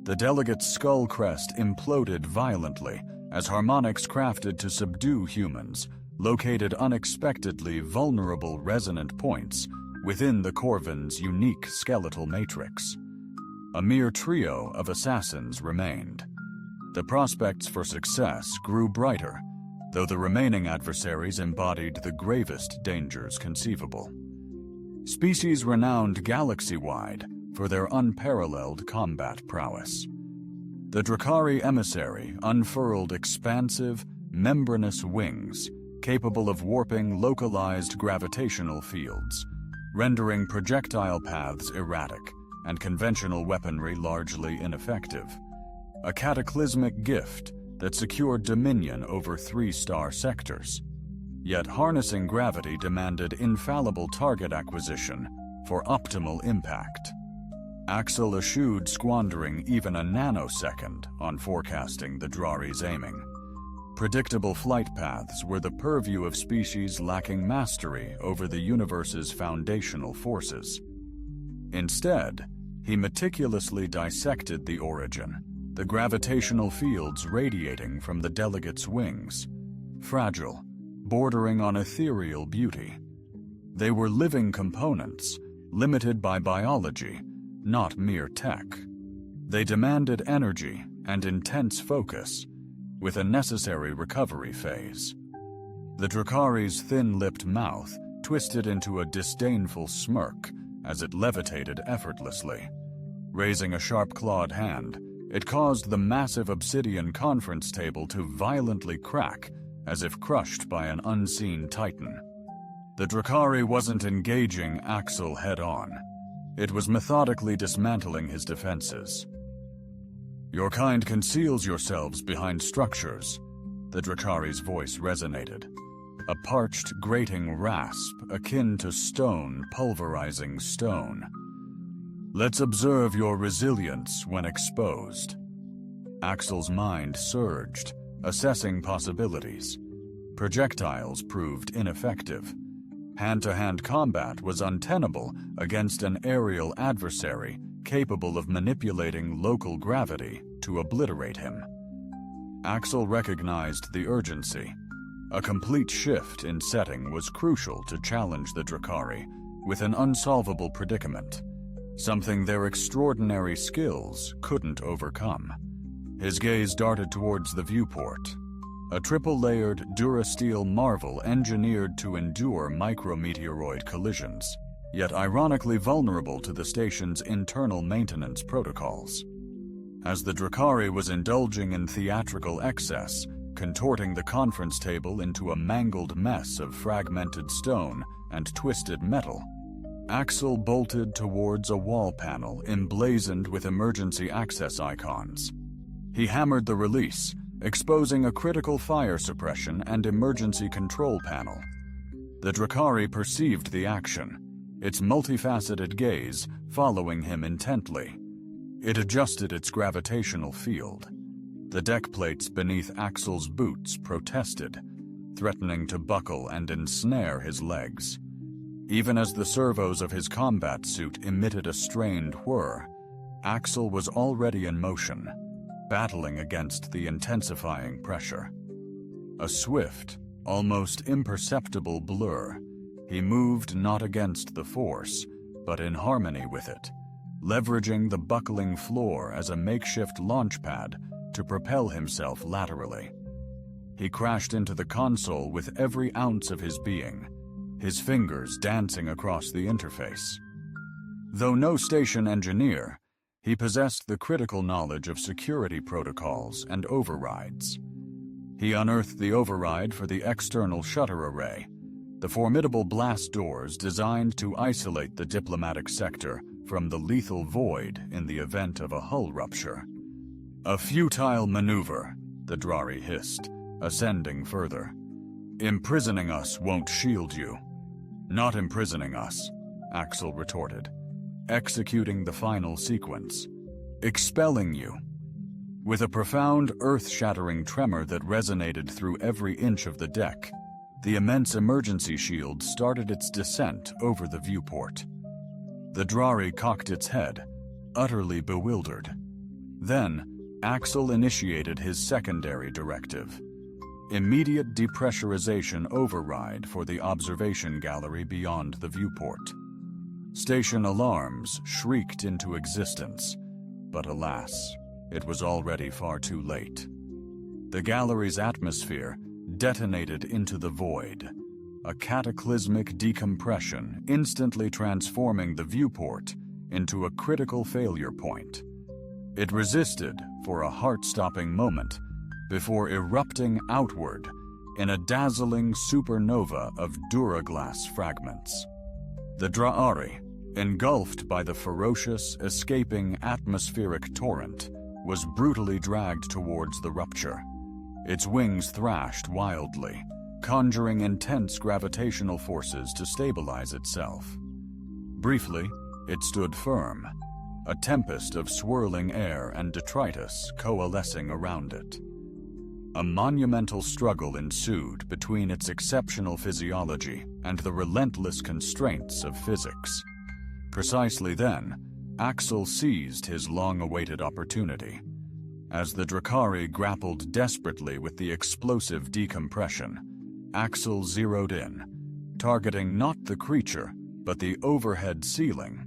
The delegate's skull crest imploded violently as harmonics crafted to subdue humans located unexpectedly vulnerable resonant points within the Corvan's unique skeletal matrix. A mere trio of assassins remained. The prospects for success grew brighter, though the remaining adversaries embodied the gravest dangers conceivable. Species renowned galaxy-wide for their unparalleled combat prowess. The Drakari emissary unfurled expansive, membranous wings capable of warping localized gravitational fields, rendering projectile paths erratic and conventional weaponry largely ineffective. A cataclysmic gift that secured dominion over 3-star sectors. Yet harnessing gravity demanded infallible target acquisition for optimal impact. Axel eschewed squandering even a nanosecond on forecasting the Drari's aiming. Predictable flight paths were the purview of species lacking mastery over the universe's foundational forces. Instead, he meticulously dissected the origin, the gravitational fields radiating from the delegate's wings, fragile, bordering on ethereal beauty. They were living components, limited by biology, not mere tech. They demanded energy and intense focus, with a necessary recovery phase. The Drakari's thin-lipped mouth twisted into a disdainful smirk as it levitated effortlessly. Raising a sharp-clawed hand, it caused the massive obsidian conference table to violently crack as if crushed by an unseen titan. The Drakari wasn't engaging Axel head-on. It was methodically dismantling his defenses. "Your kind conceals yourselves behind structures," the Drakari's voice resonated. A parched, grating rasp akin to stone pulverizing stone. "Let's observe your resilience when exposed." Axel's mind surged, assessing possibilities. Projectiles proved ineffective. Hand-to-hand combat was untenable against an aerial adversary capable of manipulating local gravity to obliterate him. Axel recognized the urgency. A complete shift in setting was crucial to challenge the Drakari with an unsolvable predicament, something their extraordinary skills couldn't overcome. His gaze darted towards the viewport, a triple-layered durasteel marvel engineered to endure micrometeoroid collisions, yet ironically vulnerable to the station's internal maintenance protocols. As the Drakari was indulging in theatrical excess, contorting the conference table into a mangled mess of fragmented stone and twisted metal, Axel bolted towards a wall panel emblazoned with emergency access icons. He hammered the release, exposing a critical fire suppression and emergency control panel. The Drakari perceived the action, its multifaceted gaze following him intently. It adjusted its gravitational field. The deck plates beneath Axel's boots protested, threatening to buckle and ensnare his legs. Even as the servos of his combat suit emitted a strained whir, Axel was already in motion, battling against the intensifying pressure. A swift, almost imperceptible blur, he moved not against the force, but in harmony with it, leveraging the buckling floor as a makeshift launch pad to propel himself laterally. He crashed into the console with every ounce of his being, his fingers dancing across the interface. Though no station engineer, he possessed the critical knowledge of security protocols and overrides. He unearthed the override for the external shutter array, the formidable blast doors designed to isolate the diplomatic sector from the lethal void in the event of a hull rupture. "A futile maneuver," the Drari hissed, ascending further. "Imprisoning us won't shield you." "Not imprisoning us," Axel retorted. "Executing the final sequence. Expelling you." With a profound, earth-shattering tremor that resonated through every inch of the deck, the immense emergency shield started its descent over the viewport. The Drari cocked its head, utterly bewildered. Then, Axel initiated his secondary directive. Immediate depressurization override for the observation gallery beyond the viewport. Station alarms shrieked into existence, but alas, it was already far too late. The gallery's atmosphere detonated into the void, a cataclysmic decompression instantly transforming the viewport into a critical failure point. It resisted for a heart-stopping moment before erupting outward in a dazzling supernova of Duraglass fragments. The Dra'ari, engulfed by the ferocious, escaping atmospheric torrent, was brutally dragged towards the rupture. Its wings thrashed wildly, conjuring intense gravitational forces to stabilize itself. Briefly, it stood firm, a tempest of swirling air and detritus coalescing around it. A monumental struggle ensued between its exceptional physiology and the relentless constraints of physics. Precisely then, Axel seized his long-awaited opportunity. As the Dracari grappled desperately with the explosive decompression, Axel zeroed in, targeting not the creature, but the overhead ceiling.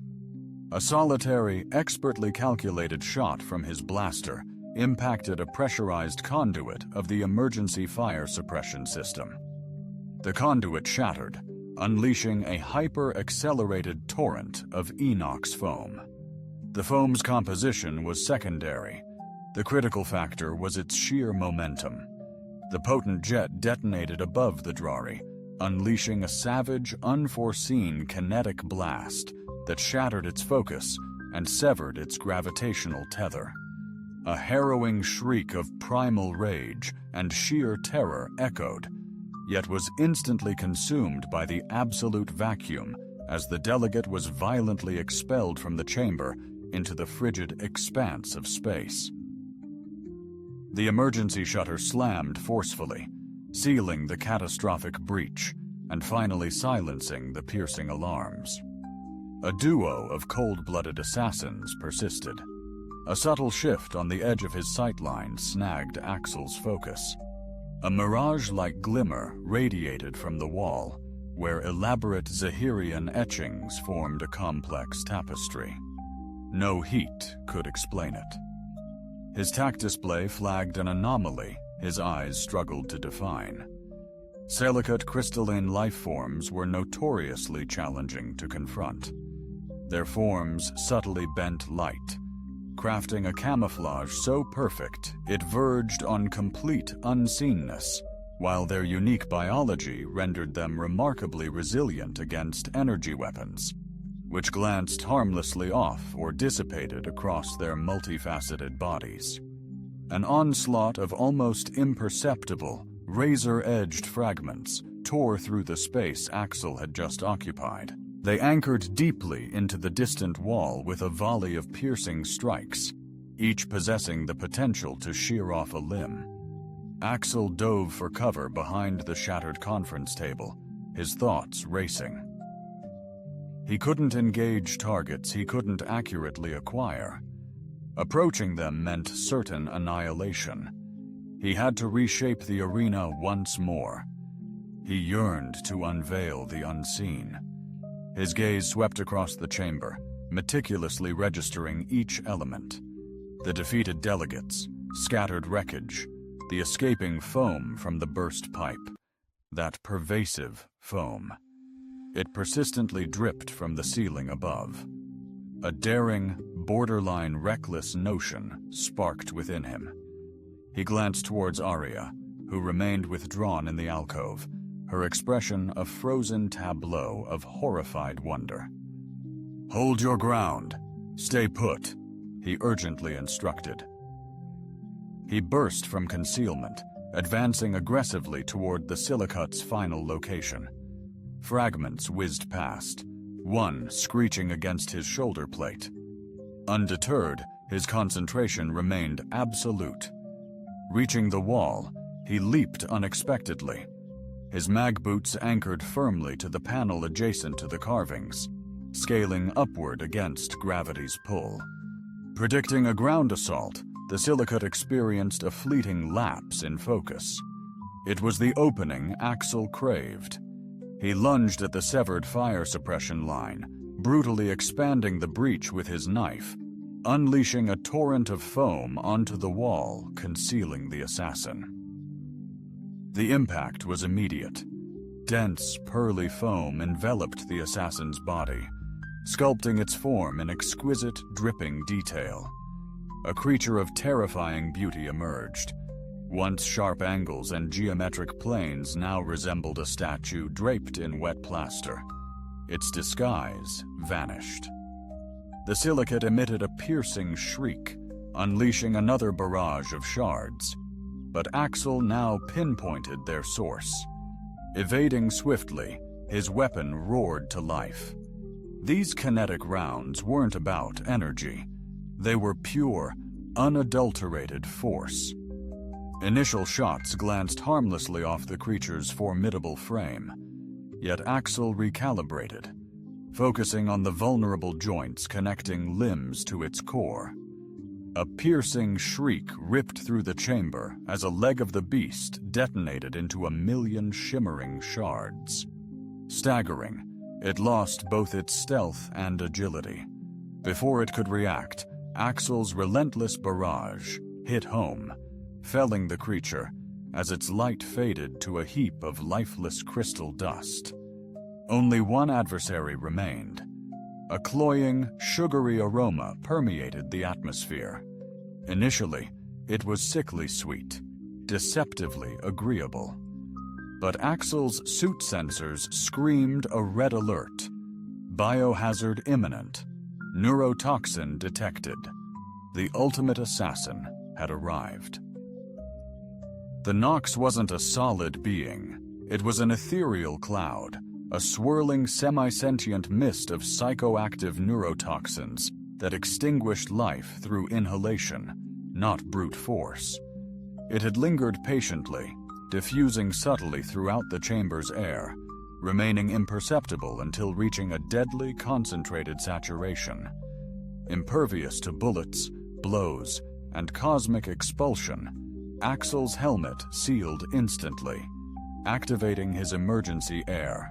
A solitary, expertly calculated shot from his blaster impacted a pressurized conduit of the emergency fire suppression system. The conduit shattered, unleashing a hyper-accelerated torrent of inox foam. The foam's composition was secondary. The critical factor was its sheer momentum. The potent jet detonated above the Drari, unleashing a savage, unforeseen kinetic blast that shattered its focus and severed its gravitational tether. A harrowing shriek of primal rage and sheer terror echoed, yet was instantly consumed by the absolute vacuum as the delegate was violently expelled from the chamber into the frigid expanse of space. The emergency shutter slammed forcefully, sealing the catastrophic breach and finally silencing the piercing alarms. A duo of cold-blooded assassins persisted. A subtle shift on the edge of his sightline snagged Axel's focus. A mirage-like glimmer radiated from the wall, where elaborate Zahirian etchings formed a complex tapestry. No heat could explain it. His tact display flagged an anomaly his eyes struggled to define. Silicate crystalline life forms were notoriously challenging to confront. Their forms subtly bent light, crafting a camouflage so perfect it verged on complete unseenness, while their unique biology rendered them remarkably resilient against energy weapons, which glanced harmlessly off or dissipated across their multifaceted bodies. An onslaught of almost imperceptible, razor-edged fragments tore through the space Axel had just occupied. They anchored deeply into the distant wall with a volley of piercing strikes, each possessing the potential to shear off a limb. Axel dove for cover behind the shattered conference table, his thoughts racing. He couldn't engage targets he couldn't accurately acquire. Approaching them meant certain annihilation. He had to reshape the arena once more. He yearned to unveil the unseen. His gaze swept across the chamber, meticulously registering each element. The defeated delegates, scattered wreckage, the escaping foam from the burst pipe. That pervasive foam. It persistently dripped from the ceiling above. A daring, borderline reckless notion sparked within him. He glanced towards Arya, who remained withdrawn in the alcove, her expression a frozen tableau of horrified wonder. "Hold your ground. Stay put," he urgently instructed. He burst from concealment, advancing aggressively toward the Silicate's final location. Fragments whizzed past, one screeching against his shoulder plate. Undeterred, his concentration remained absolute. Reaching the wall, he leaped unexpectedly. His mag boots anchored firmly to the panel adjacent to the carvings, scaling upward against gravity's pull. Predicting a ground assault, the Silicate experienced a fleeting lapse in focus. It was the opening Axel craved. He lunged at the severed fire suppression line, brutally expanding the breach with his knife, unleashing a torrent of foam onto the wall, concealing the assassin. The impact was immediate. Dense, pearly foam enveloped the assassin's body, sculpting its form in exquisite, dripping detail. A creature of terrifying beauty emerged. Once sharp angles and geometric planes now resembled a statue draped in wet plaster. Its disguise vanished. The silicate emitted a piercing shriek, unleashing another barrage of shards. But Axel now pinpointed their source. Evading swiftly, his weapon roared to life. These kinetic rounds weren't about energy. They were pure, unadulterated force. Initial shots glanced harmlessly off the creature's formidable frame. Yet Axel recalibrated, focusing on the vulnerable joints connecting limbs to its core. A piercing shriek ripped through the chamber as a leg of the beast detonated into 1,000,000 shimmering shards. Staggering, it lost both its stealth and agility. Before it could react, Axel's relentless barrage hit home, felling the creature as its light faded to a heap of lifeless crystal dust. Only one adversary remained. A cloying, sugary aroma permeated the atmosphere. Initially, it was sickly sweet, deceptively agreeable. But Axel's suit sensors screamed a red alert. Biohazard imminent. Neurotoxin detected. The ultimate assassin had arrived. The Nox wasn't a solid being. It was an ethereal cloud, a swirling semi-sentient mist of psychoactive neurotoxins that extinguished life through inhalation, not brute force. It had lingered patiently, diffusing subtly throughout the chamber's air, remaining imperceptible until reaching a deadly concentrated saturation. Impervious to bullets, blows, and cosmic expulsion, Axel's helmet sealed instantly, activating his emergency air.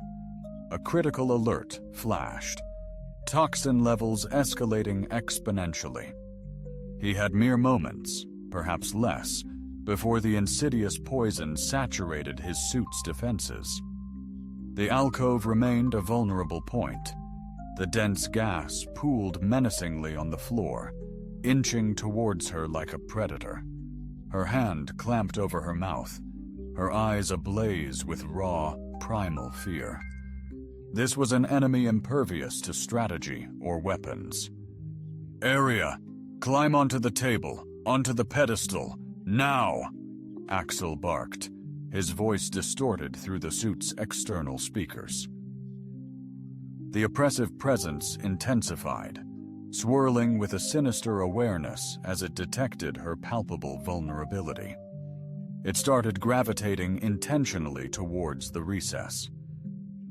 A critical alert flashed, toxin levels escalating exponentially. He had mere moments, perhaps less, before the insidious poison saturated his suit's defenses. The alcove remained a vulnerable point. The dense gas pooled menacingly on the floor, inching towards her like a predator. Her hand clamped over her mouth, her eyes ablaze with raw, primal fear. This was an enemy impervious to strategy or weapons. "Area, climb onto the table, onto the pedestal, now!" Axel barked, his voice distorted through the suit's external speakers. The oppressive presence intensified, swirling with a sinister awareness as it detected her palpable vulnerability. It started gravitating intentionally towards the recess.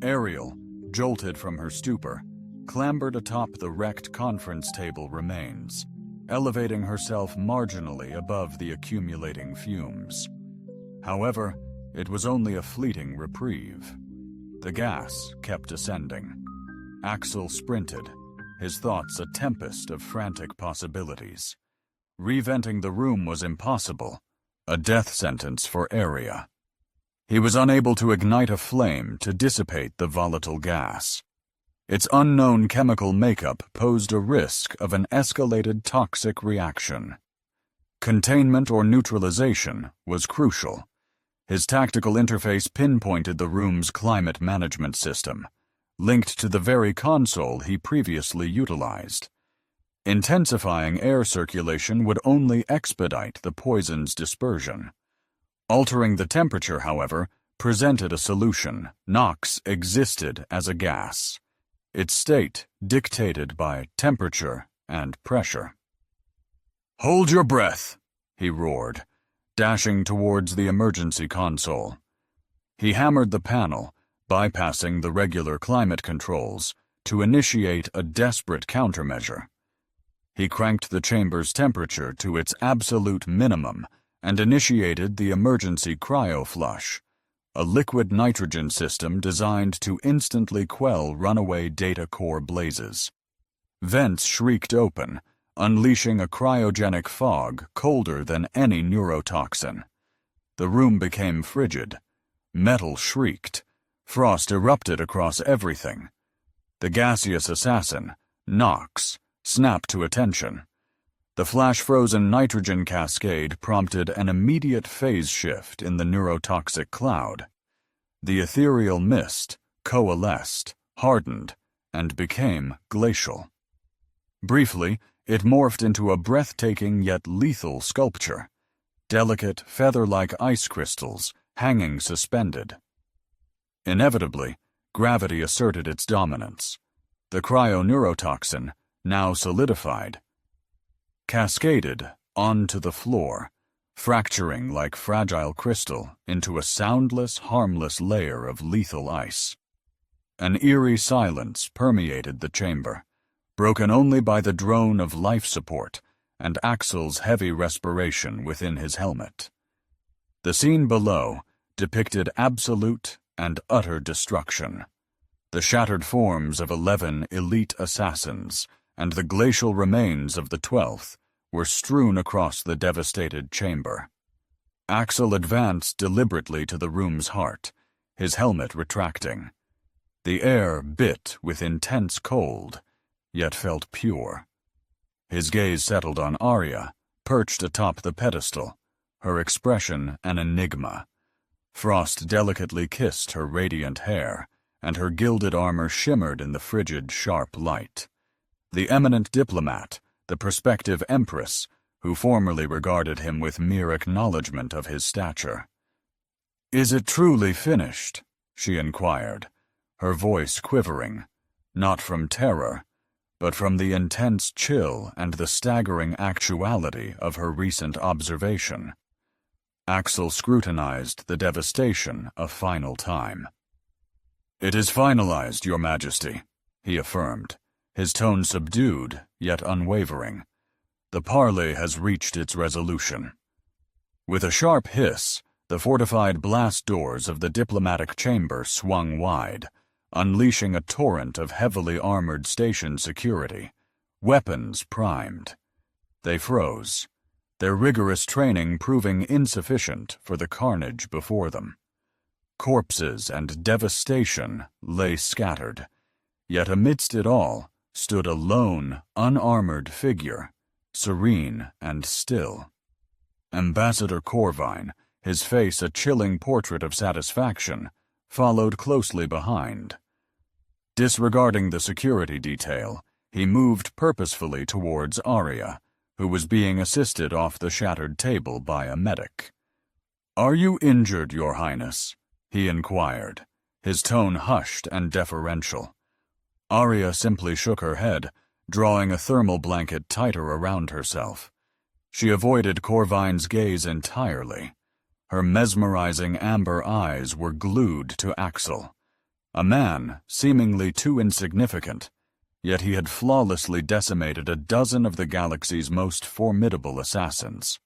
Ariel, jolted from her stupor, clambered atop the wrecked conference table remains, elevating herself marginally above the accumulating fumes. However, it was only a fleeting reprieve. The gas kept ascending. Axel sprinted, his thoughts a tempest of frantic possibilities. Reventing the room was impossible, a death sentence for Area. He was unable to ignite a flame to dissipate the volatile gas. Its unknown chemical makeup posed a risk of an escalated toxic reaction. Containment or neutralization was crucial. His tactical interface pinpointed the room's climate management system, linked to the very console he previously utilized. Intensifying air circulation would only expedite the poison's dispersion. Altering the temperature, however, presented a solution. Nox existed as a gas, its state dictated by temperature and pressure. "Hold your breath," he roared, dashing towards the emergency console. He hammered the panel, bypassing the regular climate controls, to initiate a desperate countermeasure. He cranked the chamber's temperature to its absolute minimum and initiated the emergency cryo flush, a liquid nitrogen system designed to instantly quell runaway data core blazes. Vents shrieked open, unleashing a cryogenic fog colder than any neurotoxin. The room became frigid. Metal shrieked. Frost erupted across everything. The gaseous assassin, Nox, snapped to attention. The flash-frozen nitrogen cascade prompted an immediate phase shift in the neurotoxic cloud. The ethereal mist coalesced, hardened, and became glacial. Briefly, it morphed into a breathtaking yet lethal sculpture, delicate feather-like ice crystals hanging suspended. Inevitably, gravity asserted its dominance. The cryoneurotoxin, now solidified, cascaded onto the floor, fracturing like fragile crystal into a soundless, harmless layer of lethal ice. An eerie silence permeated the chamber, broken only by the drone of life support and Axel's heavy respiration within his helmet. The scene below depicted absolute and utter destruction. The shattered forms of 11 elite assassins and the glacial remains of the 12th were strewn across the devastated chamber. Axel advanced deliberately to the room's heart, his helmet retracting. The air bit with intense cold, yet felt pure. His gaze settled on Arya, perched atop the pedestal, her expression an enigma. Frost delicately kissed her radiant hair, and her gilded armor shimmered in the frigid, sharp light. The eminent diplomat, the prospective empress, who formerly regarded him with mere acknowledgment of his stature. "Is it truly finished?" she inquired, her voice quivering, not from terror, but from the intense chill and the staggering actuality of her recent observation. Axel scrutinized the devastation a final time. "It is finalized, Your Majesty," he affirmed, his tone subdued yet unwavering. "The parley has reached its resolution." With a sharp hiss, the fortified blast doors of the diplomatic chamber swung wide, unleashing a torrent of heavily armored station security, weapons primed. They froze, their rigorous training proving insufficient for the carnage before them. Corpses and devastation lay scattered, yet amidst it all stood a lone, unarmored figure, serene and still. Ambassador Corvine, his face a chilling portrait of satisfaction, followed closely behind. Disregarding the security detail, he moved purposefully towards Arya, who was being assisted off the shattered table by a medic. "Are you injured, Your Highness?" he inquired, his tone hushed and deferential. Arya simply shook her head, drawing a thermal blanket tighter around herself. She avoided Corvine's gaze entirely. Her mesmerizing amber eyes were glued to Axel, a man seemingly too insignificant, yet he had flawlessly decimated a dozen of the galaxy's most formidable assassins.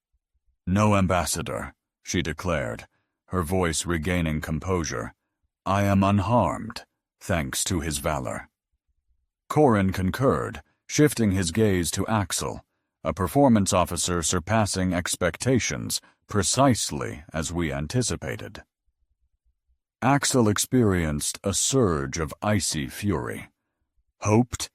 "No, Ambassador," she declared, her voice regaining composure. "I am unharmed, thanks to his valor." Corrin concurred, shifting his gaze to Axel, a performance officer surpassing expectations precisely as we anticipated. Axel experienced a surge of icy fury. "Hoped?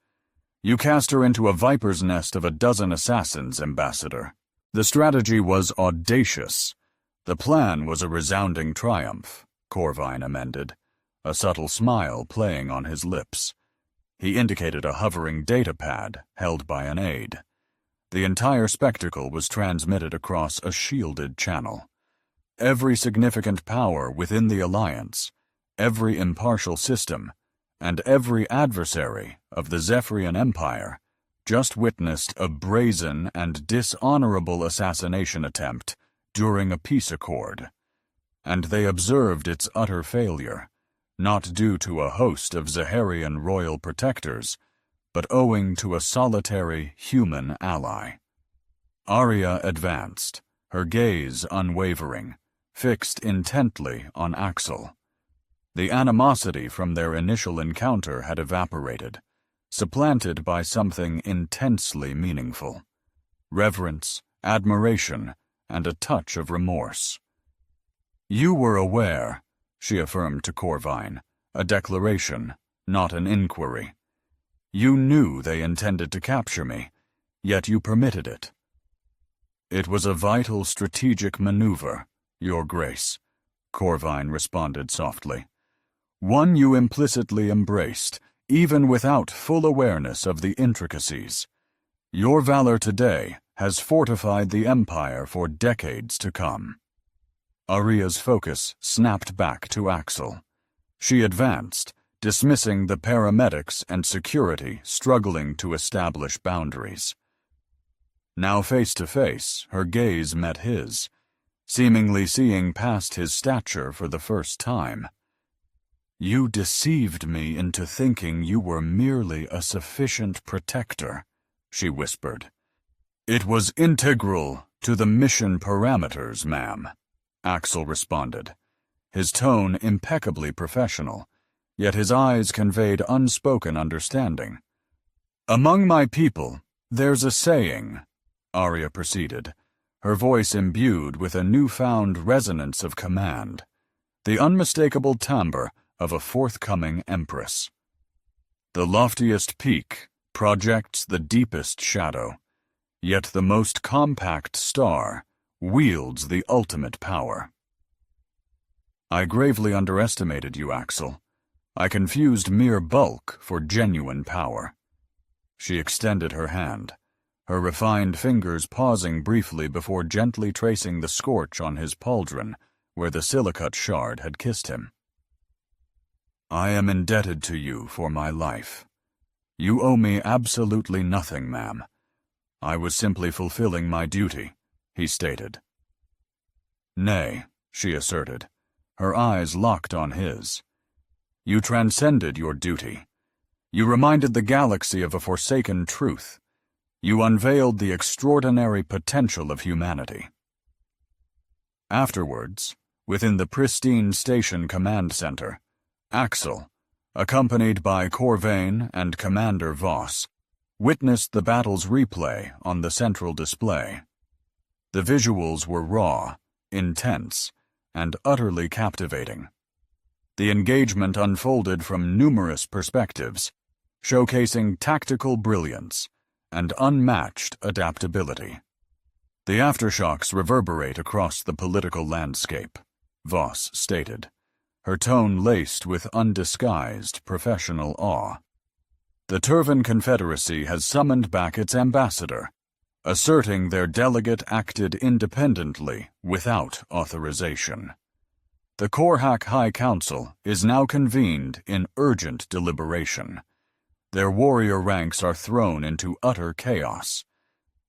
You cast her into a viper's nest of a dozen assassins, Ambassador. The strategy was audacious. The plan was a resounding triumph," Corvine amended, a subtle smile playing on his lips. He indicated a hovering data pad held by an aide. The entire spectacle was transmitted across a shielded channel. Every significant power within the Alliance, every impartial system, and every adversary of the Zephyrian Empire just witnessed a brazen and dishonorable assassination attempt during a peace accord, and they observed its utter failure, not due to a host of Zaharian royal protectors, but owing to a solitary human ally. Arya advanced, her gaze unwavering, fixed intently on Axel. The animosity from their initial encounter had evaporated, supplanted by something intensely meaningful: reverence, admiration, and a touch of remorse. "You were aware," she affirmed to Corvine, a declaration, not an inquiry. "You knew they intended to capture me, yet you permitted it, It was a vital strategic maneuver, Your Grace, Corvine responded softly. One you implicitly embraced, even without full awareness of the intricacies. Your valor today has fortified the Empire for decades to come. Aria's focus snapped back to Axel. She advanced, dismissing the paramedics and security struggling to establish boundaries. Now face to face, her gaze met his, seemingly seeing past his stature for the first time. You deceived me into thinking you were merely a sufficient protector, she whispered. It was integral to the mission parameters, ma'am, Axel responded, his tone impeccably professional, yet his eyes conveyed unspoken understanding. Among my people, there's a saying, Aria proceeded, her voice imbued with a newfound resonance of command, the unmistakable timbre of a forthcoming empress. The loftiest peak projects the deepest shadow, yet the most compact star wields the ultimate power. I gravely underestimated you, Axel. I confused mere bulk for genuine power. She extended her hand, her refined fingers pausing briefly before gently tracing the scorch on his pauldron where the silicate shard had kissed him. I am indebted to you for my life. You owe me absolutely nothing, ma'am. I was simply fulfilling my duty, he stated. Nay, she asserted, her eyes locked on his. You transcended your duty. You reminded the galaxy of a forsaken truth. You unveiled the extraordinary potential of humanity. Afterwards, within the pristine station command center, Axel, accompanied by Corvain and Commander Voss, witnessed the battle's replay on the central display. The visuals were raw, intense, and utterly captivating. The engagement unfolded from numerous perspectives, showcasing tactical brilliance and unmatched adaptability. The aftershocks reverberate across the political landscape, Voss stated, her tone laced with undisguised professional awe. The Turvan Confederacy has summoned back its ambassador, asserting their delegate acted independently without authorization. The Korhak High Council is now convened in urgent deliberation. Their warrior ranks are thrown into utter chaos.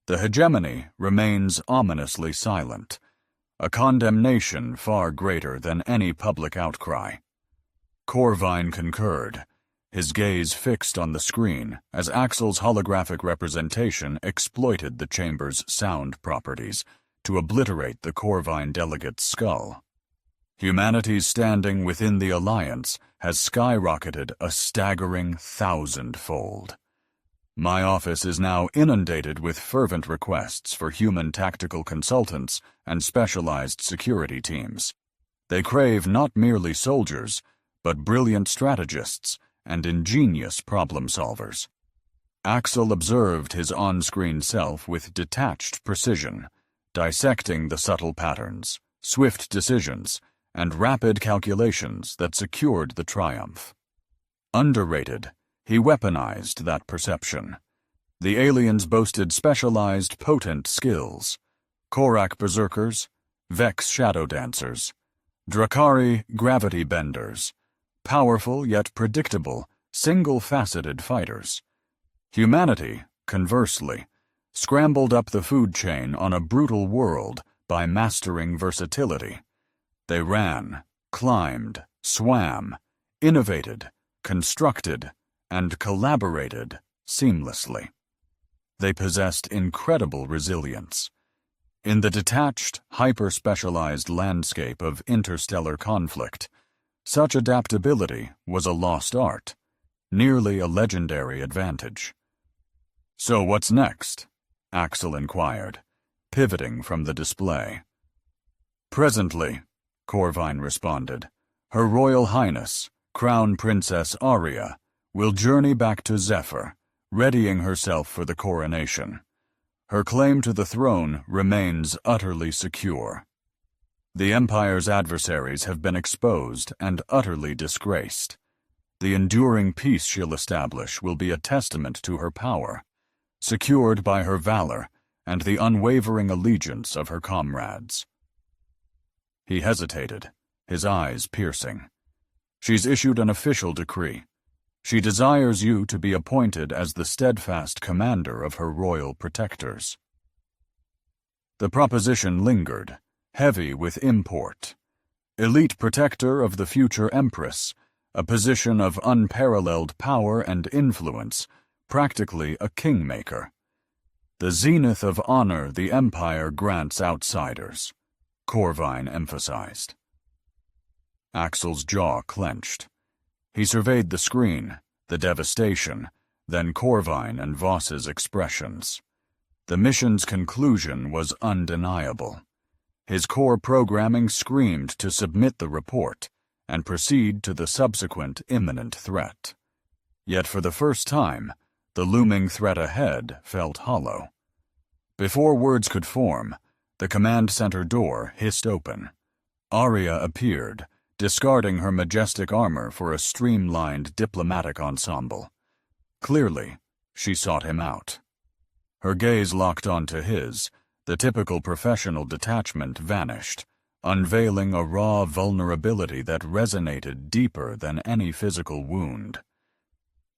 The hegemony remains ominously silent, a condemnation far greater than any public outcry. Corvine concurred, his gaze fixed on the screen as Axel's holographic representation exploited the chamber's sound properties to obliterate the Corvine delegate's skull. Humanity's standing within the Alliance has skyrocketed a staggering 1,000-fold. My office is now inundated with fervent requests for human tactical consultants and specialized security teams. They crave not merely soldiers, but brilliant strategists and ingenious problem-solvers. Axel observed his on-screen self with detached precision, dissecting the subtle patterns, swift decisions, and rapid calculations that secured the triumph. Underrated, he weaponized that perception. The aliens boasted specialized, potent skills: Korak berserkers, Vex shadow dancers, Drakari gravity benders, powerful yet predictable, single-faceted fighters. Humanity, conversely, scrambled up the food chain on a brutal world by mastering versatility. They ran, climbed, swam, innovated, constructed, and collaborated seamlessly. They possessed incredible resilience. In the detached, hyper-specialized landscape of interstellar conflict, such adaptability was a lost art, nearly a legendary advantage. So what's next? Axel inquired, pivoting from the display. Presently, Corvine responded, Her Royal Highness, Crown Princess Aria, will journey back to Zephyr, readying herself for the coronation. Her claim to the throne remains utterly secure. The Empire's adversaries have been exposed and utterly disgraced. The enduring peace she'll establish will be a testament to her power, secured by her valor and the unwavering allegiance of her comrades. He hesitated, his eyes piercing. She's issued an official decree. She desires you to be appointed as the steadfast commander of her royal protectors. The proposition lingered, heavy with import. Elite protector of the future empress, a position of unparalleled power and influence, practically a kingmaker. The zenith of honor the Empire grants outsiders, Corvine emphasized. Axel's jaw clenched. He surveyed the screen, the devastation, then Corvine and Voss's expressions. The mission's conclusion was undeniable. His core programming screamed to submit the report and proceed to the subsequent imminent threat. Yet for the first time, the looming threat ahead felt hollow. Before words could form, the command center door hissed open. Arya appeared, discarding her majestic armor for a streamlined diplomatic ensemble. Clearly, she sought him out. Her gaze locked onto his, the typical professional detachment vanished, unveiling a raw vulnerability that resonated deeper than any physical wound.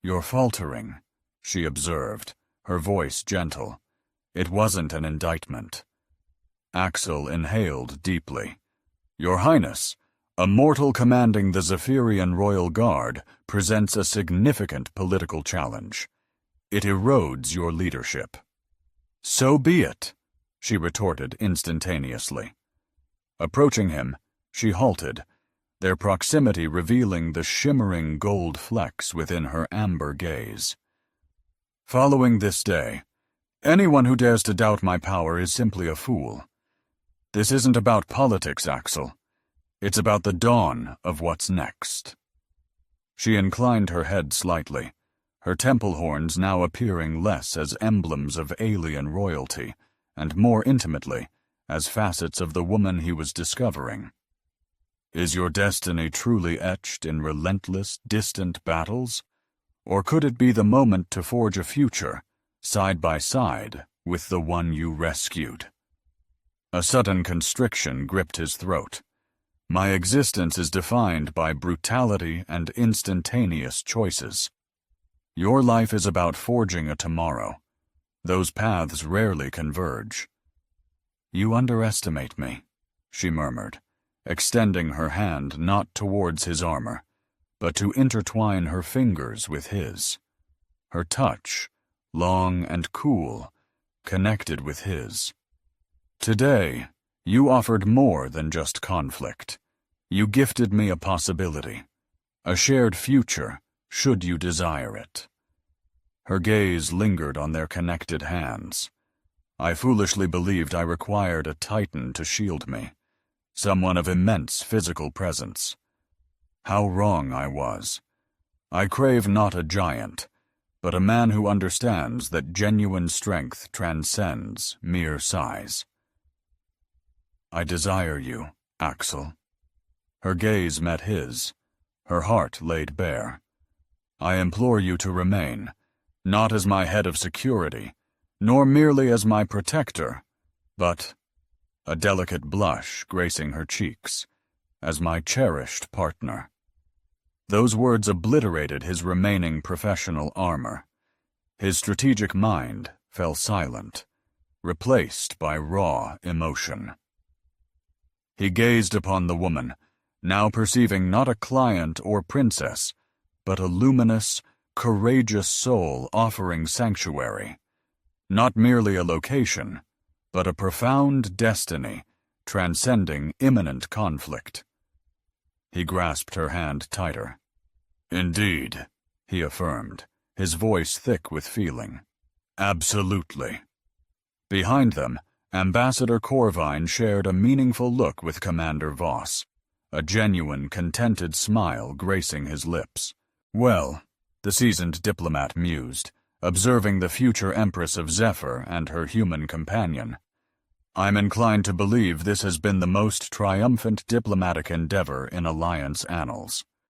"You're faltering," she observed, her voice gentle. It wasn't an indictment. Axel inhaled deeply. "Your Highness, a mortal commanding the Zephyrian Royal Guard presents a significant political challenge. It erodes your leadership." "So be it," she retorted instantaneously. Approaching him, she halted, their proximity revealing the shimmering gold flecks within her amber gaze. "Following this day, anyone who dares to doubt my power is simply a fool. This isn't about politics, Axel. It's about the dawn of what's next." She inclined her head slightly, her temple horns now appearing less as emblems of alien royalty, and more intimately, as facets of the woman he was discovering. "Is your destiny truly etched in relentless, distant battles? Or could it be the moment to forge a future, side by side, with the one you rescued?" A sudden constriction gripped his throat. "My existence is defined by brutality and instantaneous choices. Your life is about forging a tomorrow. Those paths rarely converge." "You underestimate me," she murmured, extending her hand not towards his armor, but to intertwine her fingers with his. Her touch, long and cool, connected with his. "Today, you offered more than just conflict. You gifted me a possibility, a shared future, should you desire it." Her gaze lingered on their connected hands. "I foolishly believed I required a titan to shield me, someone of immense physical presence. How wrong I was. I crave not a giant, but a man who understands that genuine strength transcends mere size." "I desire you, Axel." Her gaze met his, her heart laid bare. "I implore you to remain, not as my head of security, nor merely as my protector, but," a delicate blush gracing her cheeks, "as my cherished partner." Those words obliterated his remaining professional armor. His strategic mind fell silent, replaced by raw emotion. He gazed upon the woman, now perceiving not a client or princess, but a luminous, courageous soul offering sanctuary. Not merely a location, but a profound destiny, transcending imminent conflict. He grasped her hand tighter. "Indeed," he affirmed, his voice thick with feeling. "Absolutely." Behind them, Ambassador Corvine shared a meaningful look with Commander Voss, a genuine, contented smile gracing his lips. "Well," the seasoned diplomat mused, observing the future Empress of Zephyr and her human companion. I'm inclined to believe this has been the most triumphant diplomatic endeavor in Alliance annals.